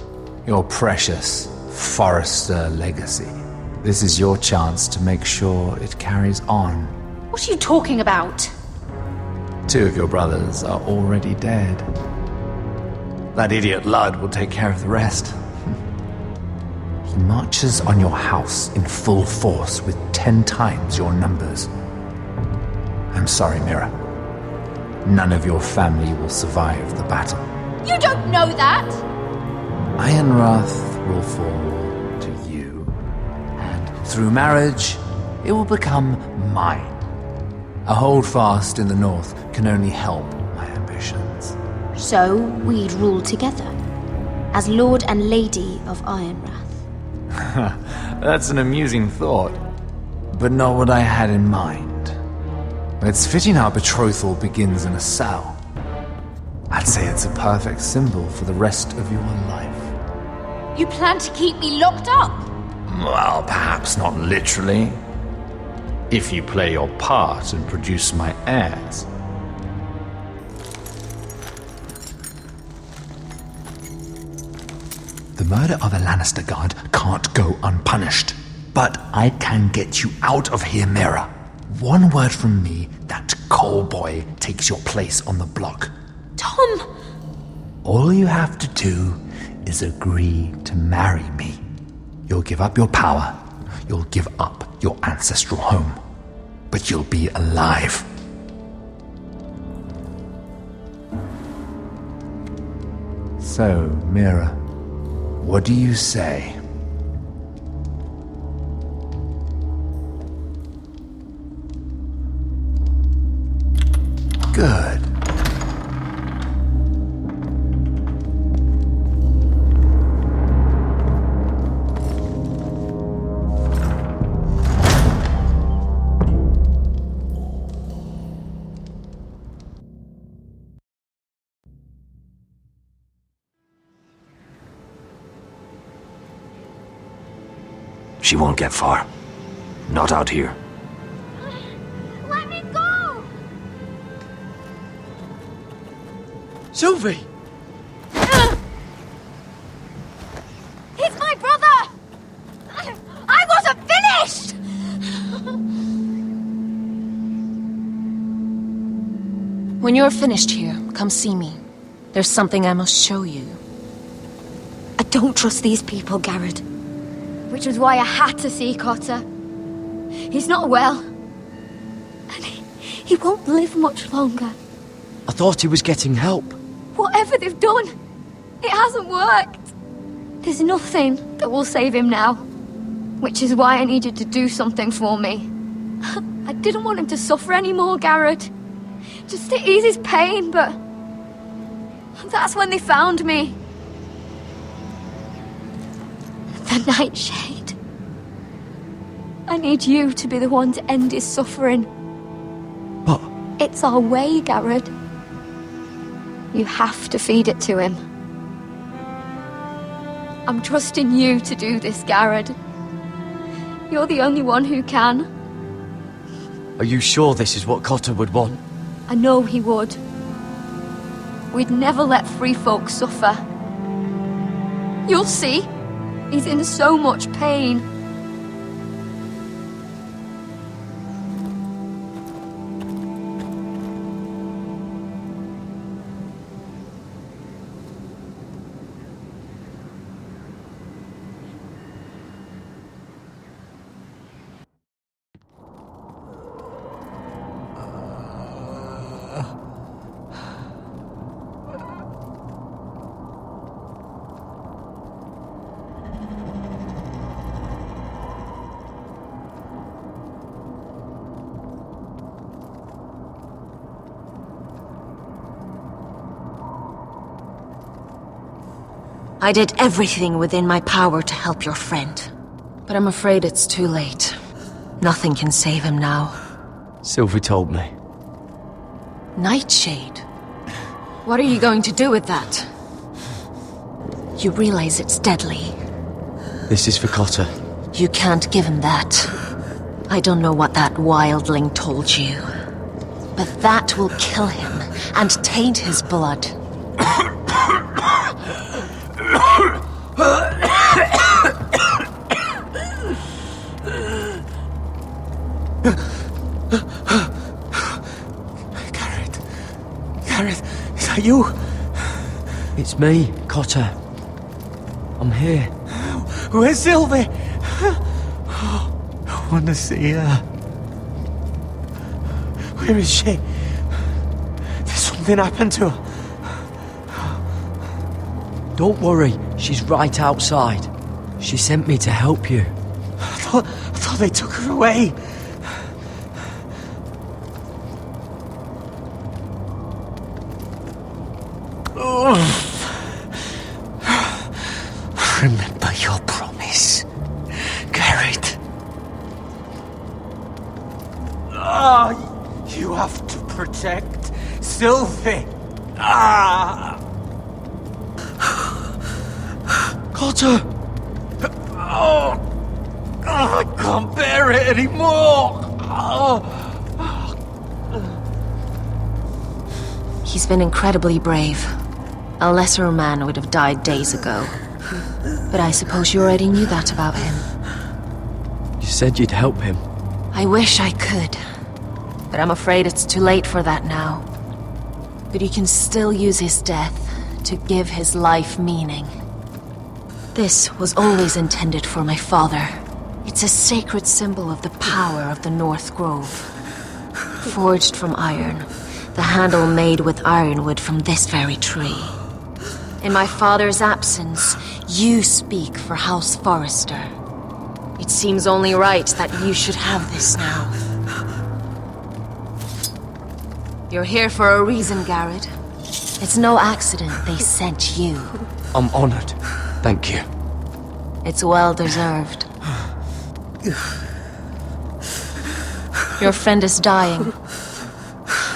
your precious Forrester legacy. This is your chance to make sure it carries on. What are you talking about? 2 of your brothers are already dead. That idiot Ludd will take care of the rest. He marches on your house in full force with 10 times your numbers. I'm sorry, Mira. None of your family will survive the battle. You don't know that! Ironrath will fall to you, and through marriage, it will become mine. A holdfast in the north can only help my ambitions. So we'd rule together, as Lord and Lady of Ironrath. That's an amusing thought, but not what I had in mind. It's fitting our betrothal begins in a cell. I'd say it's a perfect symbol for the rest of your life. You plan to keep me locked up? Well, perhaps not literally. If you play your part and produce my heirs. The murder of a Lannister guard can't go unpunished. But I can get you out of here, Mira. One word from me, that coal boy takes your place on the block. Tom! All you have to do is agree to marry me. You'll give up your power. You'll give up your ancestral home. But you'll be alive. So, Mira, what do you say? Good. She won't get far. Not out here. Let me go! Sylvie! He's my brother! I wasn't finished! When you're finished here, come see me. There's something I must show you. I don't trust these people, Garrett. Which was why I had to see Cotter. He's not well. And he won't live much longer. I thought he was getting help. Whatever they've done, it hasn't worked. There's nothing that will save him now. Which is why I needed to do something for me. I didn't want him to suffer anymore, Garrett. Just to ease his pain, but... that's when they found me. The Nightshade. I need you to be the one to end his suffering. But... it's our way, Garrett. You have to feed it to him. I'm trusting you to do this, Garrett. You're the only one who can. Are you sure this is what Cotter would want? I know he would. We'd never let free folk suffer. You'll see. He's in so much pain. I did everything within my power to help your friend. But I'm afraid it's too late. Nothing can save him now. Sylvie told me. Nightshade? What are you going to do with that? You realize it's deadly. This is for Cotter. You can't give him that. I don't know what that wildling told you. But that will kill him and taint his blood. Garrett, is that you? It's me, Cotter. I'm here. Where's Sylvie? I want to see her. Where is she? There's something happened to her. Don't worry, she's right outside. She sent me to help you. I thought they took her away. Remember your promise, Garrett. You have to protect Sylvie. Cotter! I can't bear it anymore. He's been incredibly brave. A lesser man would have died days ago. But I suppose you already knew that about him. You said you'd help him. I wish I could. But I'm afraid it's too late for that now. But you can still use his death to give his life meaning. This was always intended for my father. It's a sacred symbol of the power of the North Grove. Forged from iron, the handle made with ironwood from this very tree. In my father's absence, you speak for House Forrester. It seems only right that you should have this now. You're here for a reason, Garrett. It's no accident they sent you. I'm honored. Thank you. It's well deserved. Your friend is dying,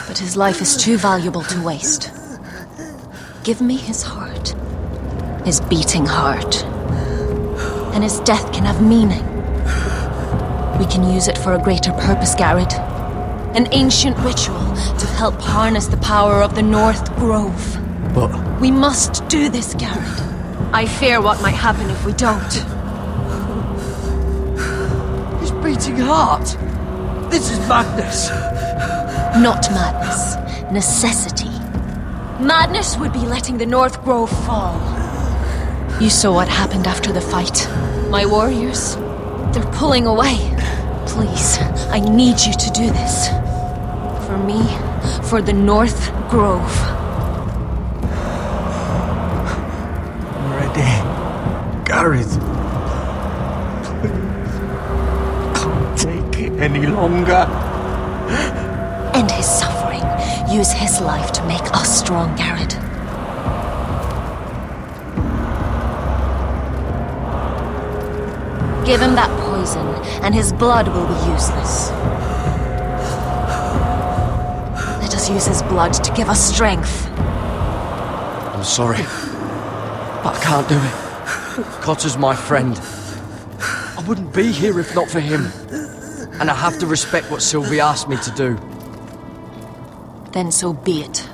but his life is too valuable to waste. Give me his heart. His beating heart. And his death can have meaning. We can use it for a greater purpose, Garrett. An ancient ritual to help harness the power of the North Grove. But... We must do this, Garrett. I fear what might happen if we don't. His beating heart! This is madness! Not madness. Necessity. Madness would be letting the North Grove fall. You saw what happened after the fight. My warriors, they're pulling away. Please, I need you to do this. For me, for the North Grove. I'm ready. Garrett. Can't take it any longer. End his suffering. Use his life to make us strong, Garrett. Give him that poison, and his blood will be useless. Let us use his blood to give us strength. I'm sorry, but I can't do it. Cotter's my friend. I wouldn't be here if not for him. And I have to respect what Sylvie asked me to do. Then so be it.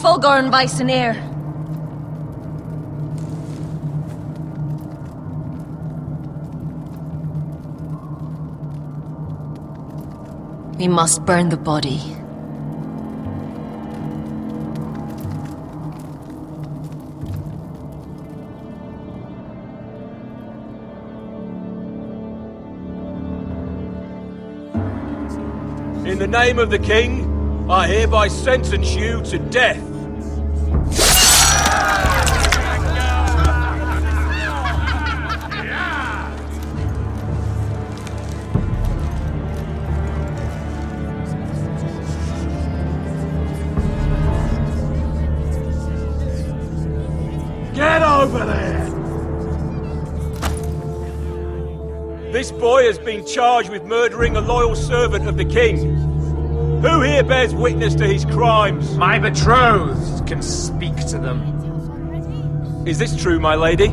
Fulgorn Bisonair. We must burn the body. In the name of the king, I hereby sentence you to death. Get over there! This boy has been charged with murdering a loyal servant of the king. Who here bears witness to his crimes? My betrothed can speak to them. Is this true, my lady?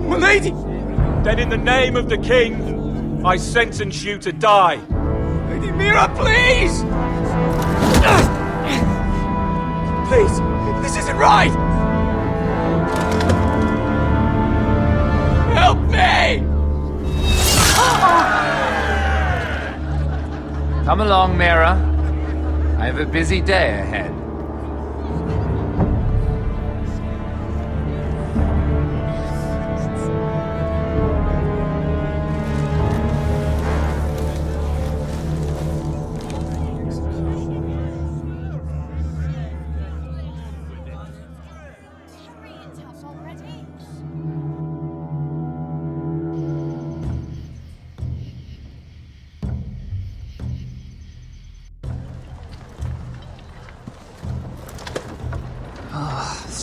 My lady! Then in the name of the king, I sentence you to die. Lady Mira, please! Please, this isn't right! Help me! Come along, Mira. I have a busy day ahead.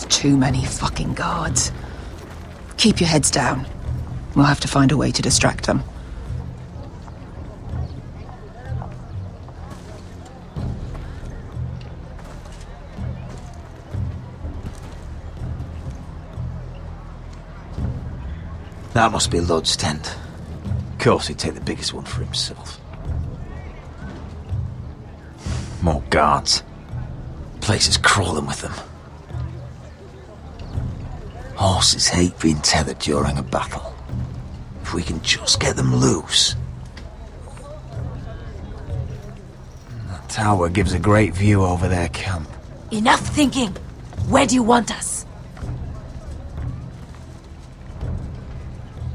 Too many fucking guards. Keep your heads down. We'll have to find a way to distract them. That must be Lud's tent. Of course he'd take the biggest one for himself. More guards. Place is crawling with them. Horses hate being tethered during a battle. If we can just get them loose. That tower gives a great view over their camp. Enough thinking! Where do you want us?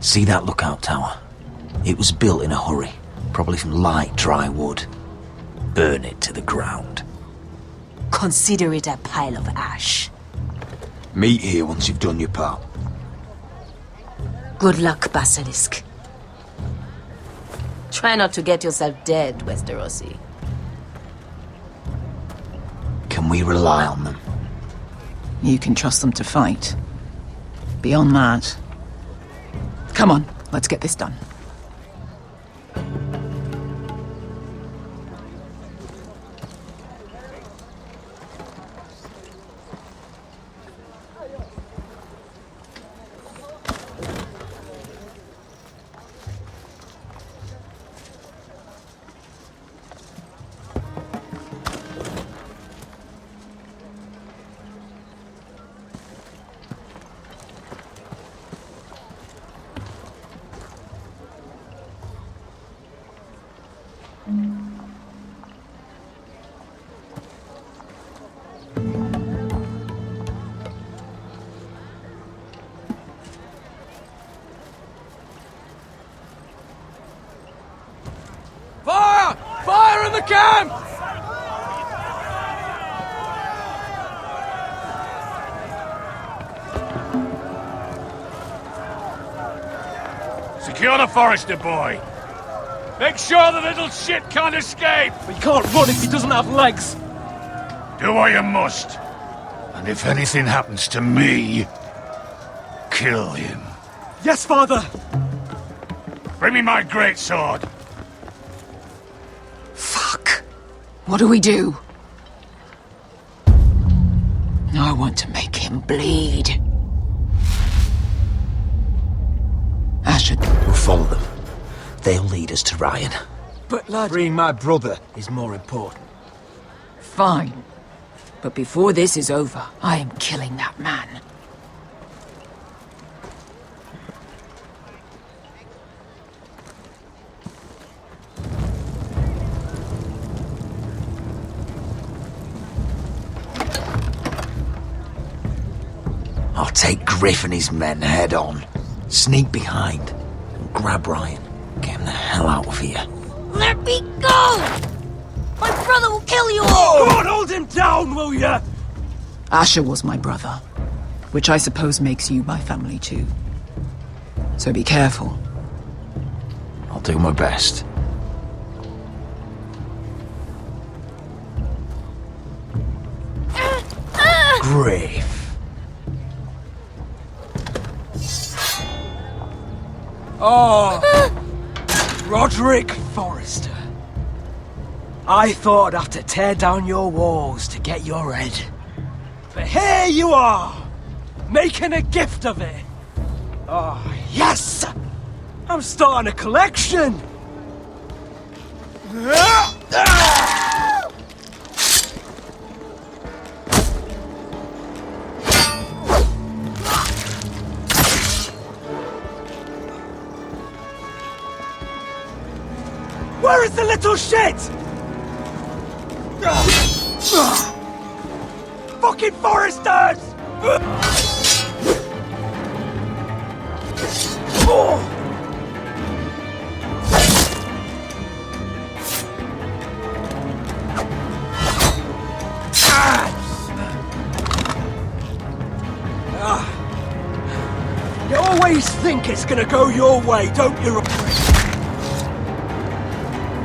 See that lookout tower? It was built in a hurry, probably from light, dry wood. Burn it to the ground. Consider it a pile of ash. Meet here once you've done your part. Good luck, Basilisk. Try not to get yourself dead, Westerosi. Can we rely on them? You can trust them to fight. Beyond that... Come on, let's get this done. Fire! Fire in the camp! Secure the Forester boy. Make sure the little shit can't escape. But he can't run if he doesn't have legs. Do what you must. And if anything happens to me, kill him. Yes, father! Bring me my greatsword. What do we do? I want to make him bleed. Asher... We'll follow them. They'll lead us to Ryan. But lad... Freeing my brother is more important. Fine. But before this is over, I am killing that man. I'll take Griff and his men head on. Sneak behind and grab Ryan. Get him the hell out of here. Let me go! My brother will kill you all! Oh, God, hold him down, will ya? Asher was my brother, which I suppose makes you my family too. So be careful. I'll do my best. Griff. Oh, Roderick Forrester. I thought I'd have to tear down your walls to get your head. But here you are, making a gift of it. Oh, yes! I'm starting a collection! Where is the little shit? Fucking Foresters! You always think it's gonna go your way, don't you?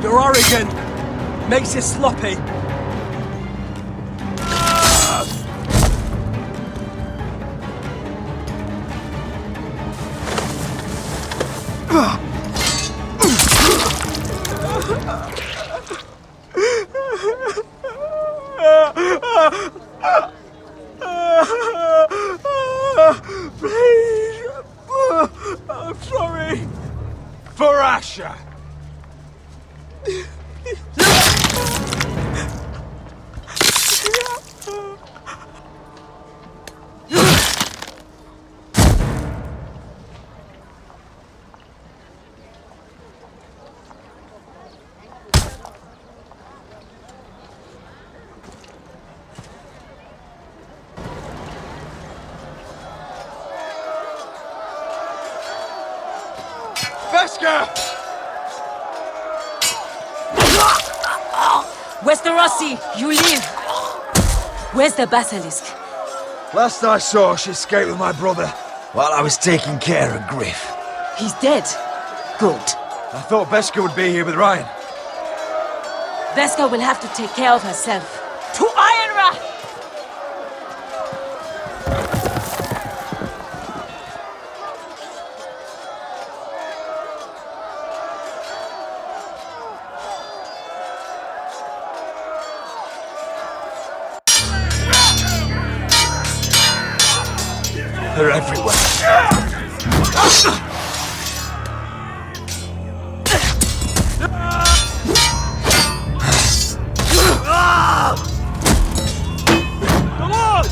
You're arrogant. Makes you sloppy. Please. I'm Asher! Veska! Westerosi, you live! Where's the basilisk? Last I saw, she escaped with my brother while I was taking care of Griff. He's dead. Good. I thought Veska would be here with Ryan. Veska will have to take care of herself. To Ironra! They're everywhere. The Lord!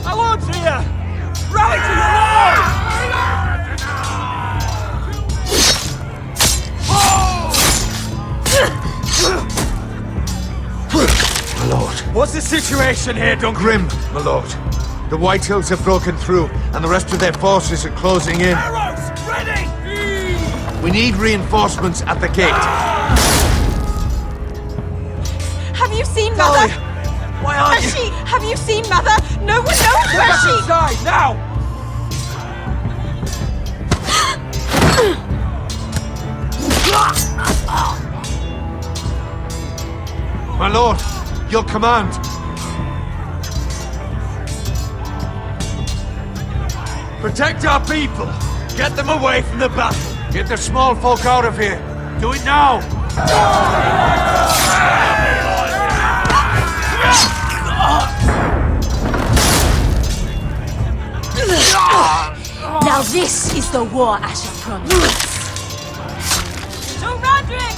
Our Lord's here! Rally to your Lord! My lord. What's the situation here, Duncan? Grim, my lord. The White Hills have broken through, and the rest of their forces are closing in. Arrows, ready! We need reinforcements at the gate. Have you seen Mother? Why aren't Where's she? Have you seen Mother? No one knows where she... inside, now! My lord, your command. Protect our people! Get them away from the battle! Get the small folk out of here. Do it now. Now this is the war Asher promised. To Roderick!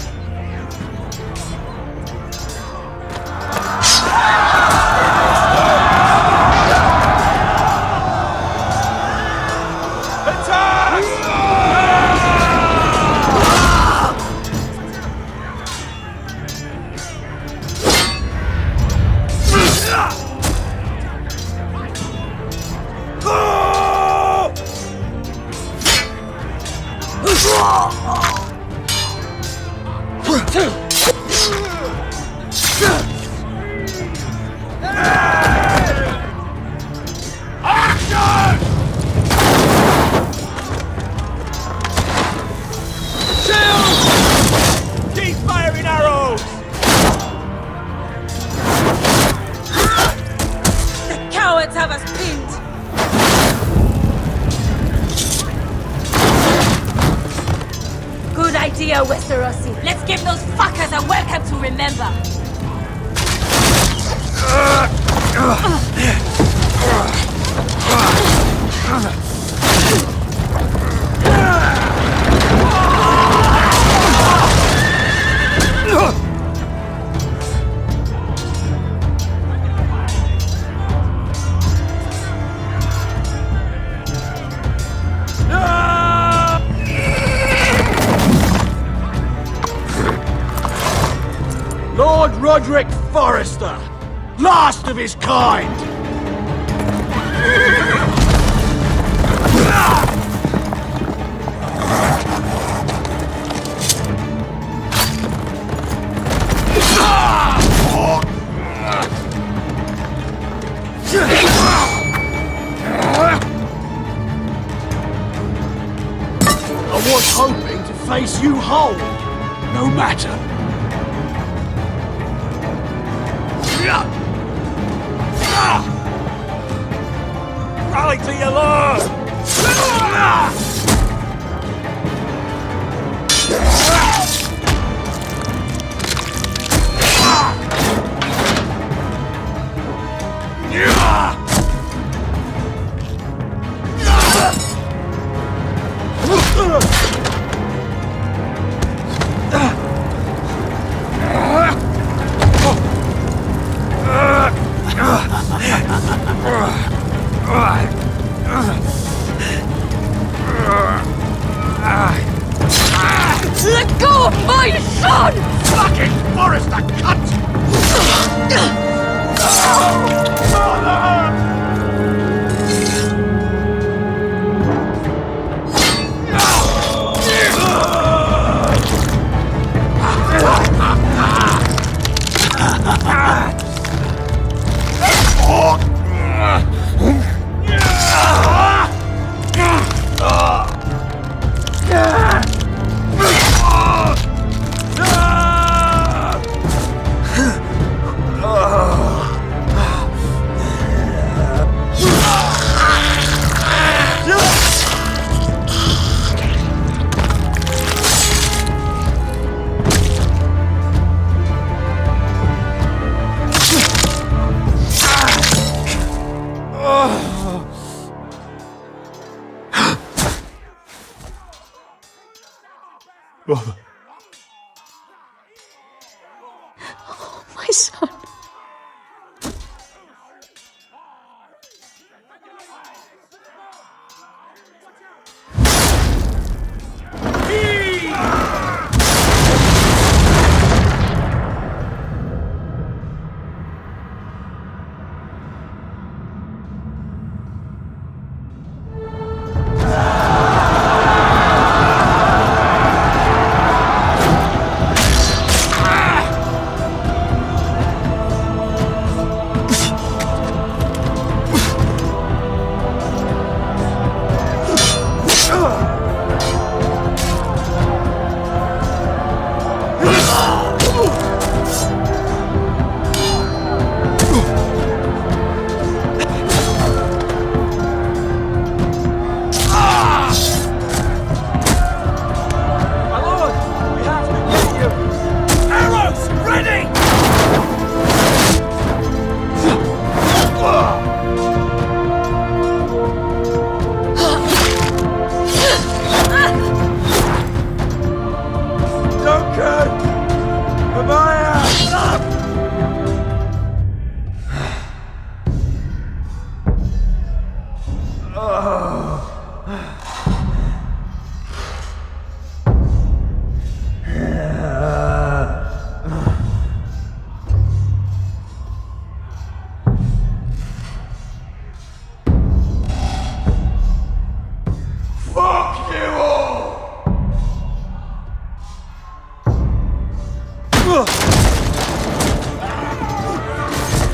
Keep firing arrows! The cowards have us pinned! Good idea, Westerosi. Let's give those fuckers a welcome to remember. Lord Roderick Forrester, last of his kind! I was hoping to face you whole. No matter. Rally to your lord! Brother. Oh, my son.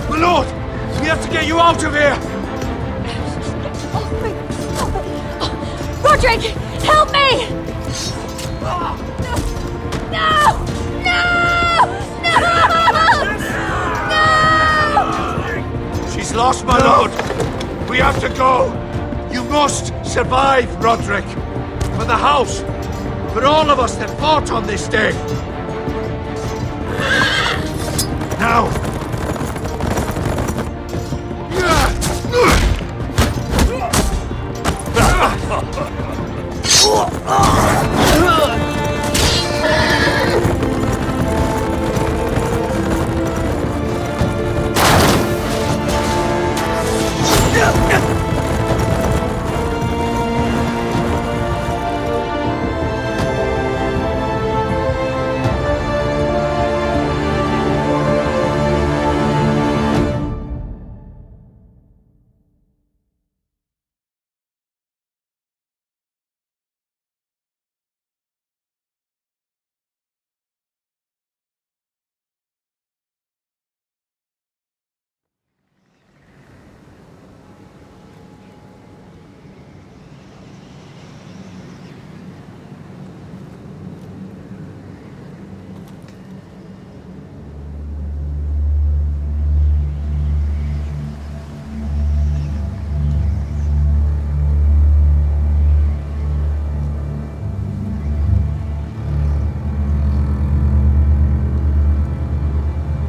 My lord! We have to get you out of here! Roderick, help me! No! No! No! She's lost, my lord! We have to go! You must survive, Roderick! For the house! For all of us that fought on this day! Now!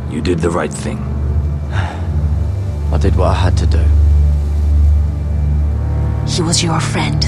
You did the right thing. I did what I had to do. He was your friend.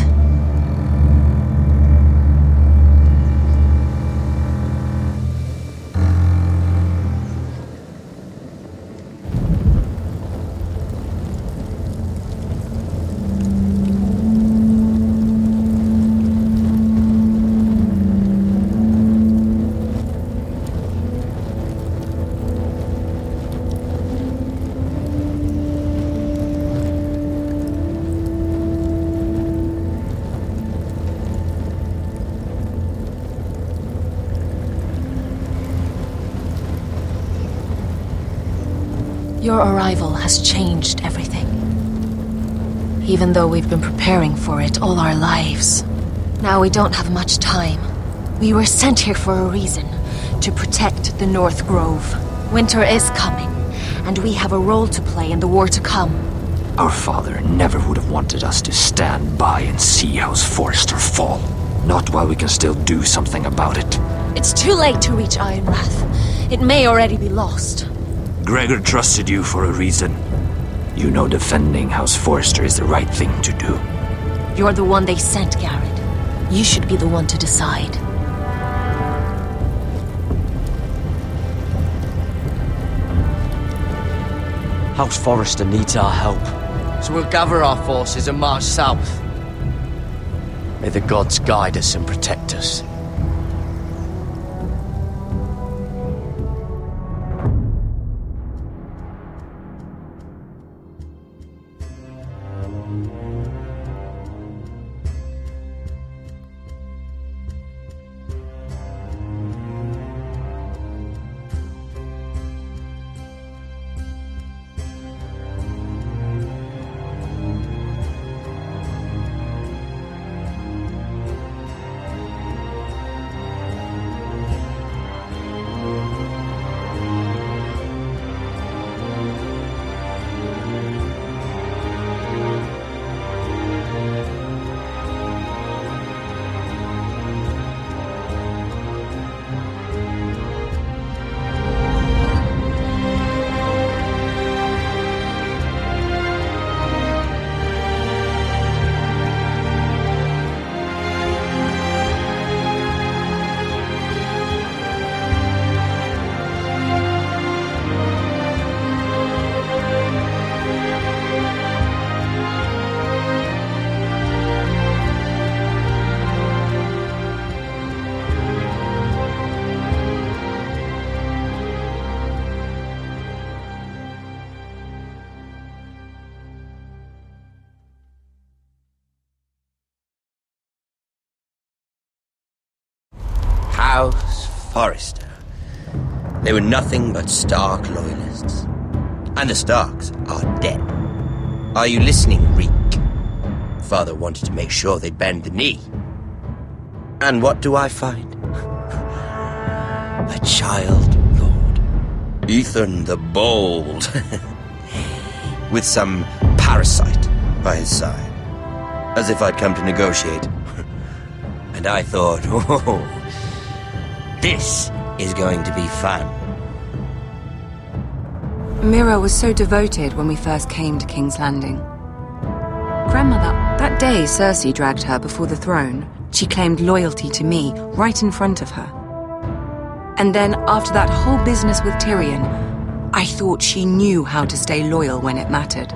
Your arrival has changed everything. Even though we've been preparing for it all our lives. Now we don't have much time. We were sent here for a reason. To protect the North Grove. Winter is coming, and we have a role to play in the war to come. Our father never would have wanted us to stand by and see House Forrester fall. Not while we can still do something about it. It's too late to reach Ironrath. It may already be lost. Gregor trusted you for a reason. You know defending House Forrester is the right thing to do. You're the one they sent, Garrett. You should be the one to decide. House Forrester needs our help, so we'll gather our forces and march south. May the gods guide us and protect us. House Forrester. They were nothing but Stark loyalists. And the Starks are dead. Are you listening, Reek? Father wanted to make sure they bend the knee. And what do I find? A child lord. Ethan the Bold. With some parasite by his side. As if I'd come to negotiate. And I thought, oh, this is going to be fun. Mira was so devoted when we first came to King's Landing. Grandmother, that day Cersei dragged her before the throne, she claimed loyalty to me right in front of her. And then, after that whole business with Tyrion, I thought she knew how to stay loyal when it mattered.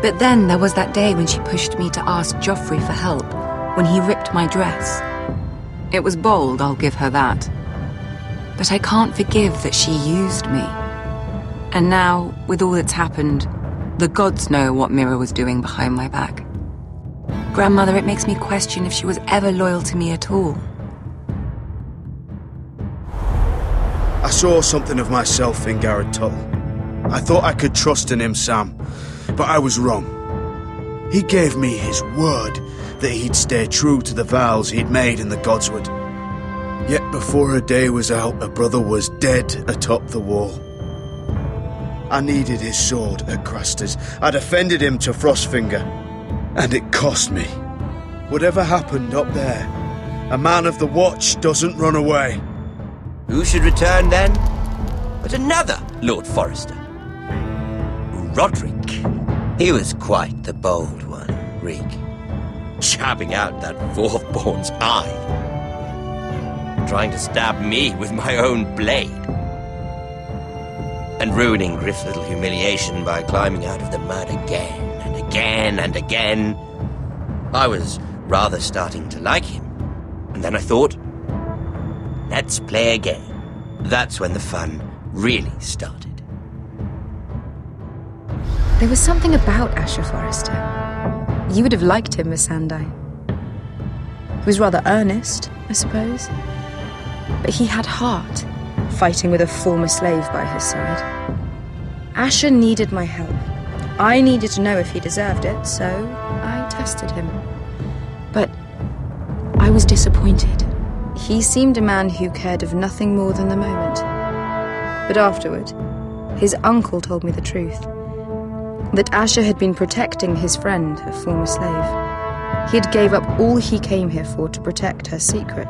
But then there was that day when she pushed me to ask Joffrey for help, when he ripped my dress. It was bold, I'll give her that. But I can't forgive that she used me. And now, with all that's happened, the gods know what Mira was doing behind my back. Grandmother, it makes me question if she was ever loyal to me at all. I saw something of myself in Garrett Tuttle. I thought I could trust in him, Sam, but I was wrong. He gave me his word that he'd stay true to the vows he'd made in the Godswood. Yet before a day was out, a brother was dead atop the wall. I needed his sword at Craster's. I defended him to Frostfinger, and it cost me. Whatever happened up there, a man of the Watch doesn't run away. Who should return then? But another Lord Forrester. Roderick. He was quite the bold one, Reek. Jabbing out that fourth-born's eye. Trying to stab me with my own blade. And ruining Griff's little humiliation by climbing out of the mud again and again and again. I was rather starting to like him. And then I thought, let's play a game. That's when the fun really started. There was something about Asher Forrester. You would have liked him, Miss Sandai. He was rather earnest, I suppose. But he had heart, fighting with a former slave by his side. Asher needed my help. I needed to know if he deserved it, so I tested him. But I was disappointed. He seemed a man who cared of nothing more than the moment. But afterward, his uncle told me the truth. That Asher had been protecting his friend, a former slave. He had gave up all he came here for to protect her secret.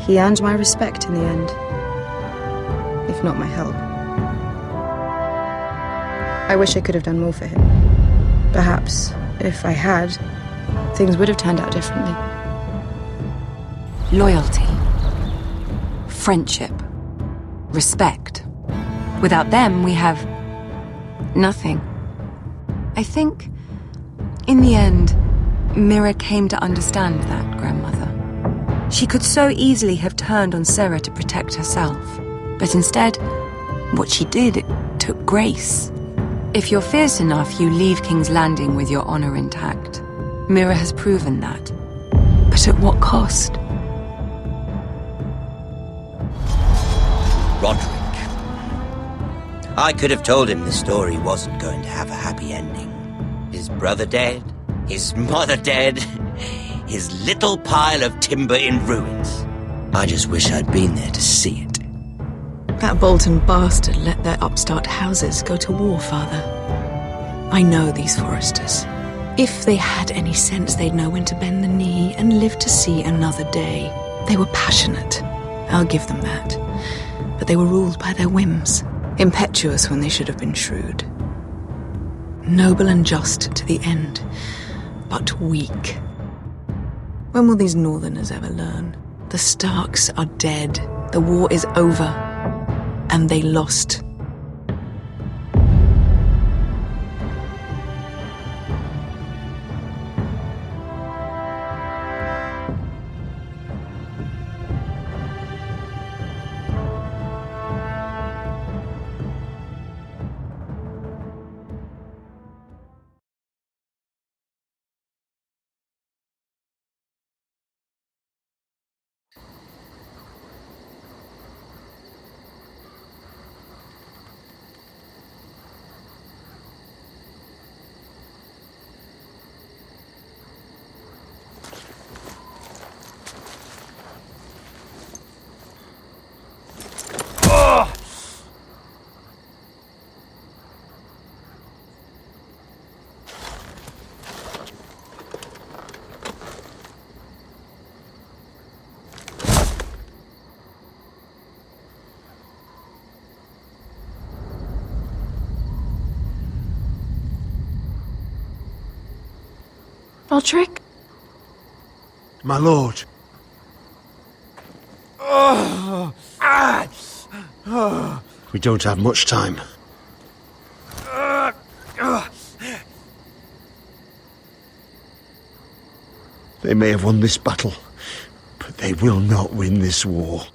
He earned my respect in the end, if not my help. I wish I could have done more for him. Perhaps, if I had, things would have turned out differently. Loyalty. Friendship. Respect. Without them, we have nothing. I think, in the end, Mira came to understand that, Grandmother. She could so easily have turned on Sarah to protect herself. But instead, what she did, it took grace. If you're fierce enough, you leave King's Landing with your honor intact. Mira has proven that. But at what cost? Roderick. I could have told him the story wasn't going to have a happy ending. His brother dead, his mother dead, his little pile of timber in ruins. I just wish I'd been there to see it. That Bolton bastard let their upstart houses go to war, Father. I know these Forresters. If they had any sense, they'd know when to bend the knee and live to see another day. They were passionate. I'll give them that. But they were ruled by their whims. Impetuous when they should have been shrewd. Noble and just to the end, but weak. When will these Northerners ever learn? The Starks are dead. The war is over. And they lost. Roderick? My lord. We don't have much time. They may have won this battle, but they will not win this war.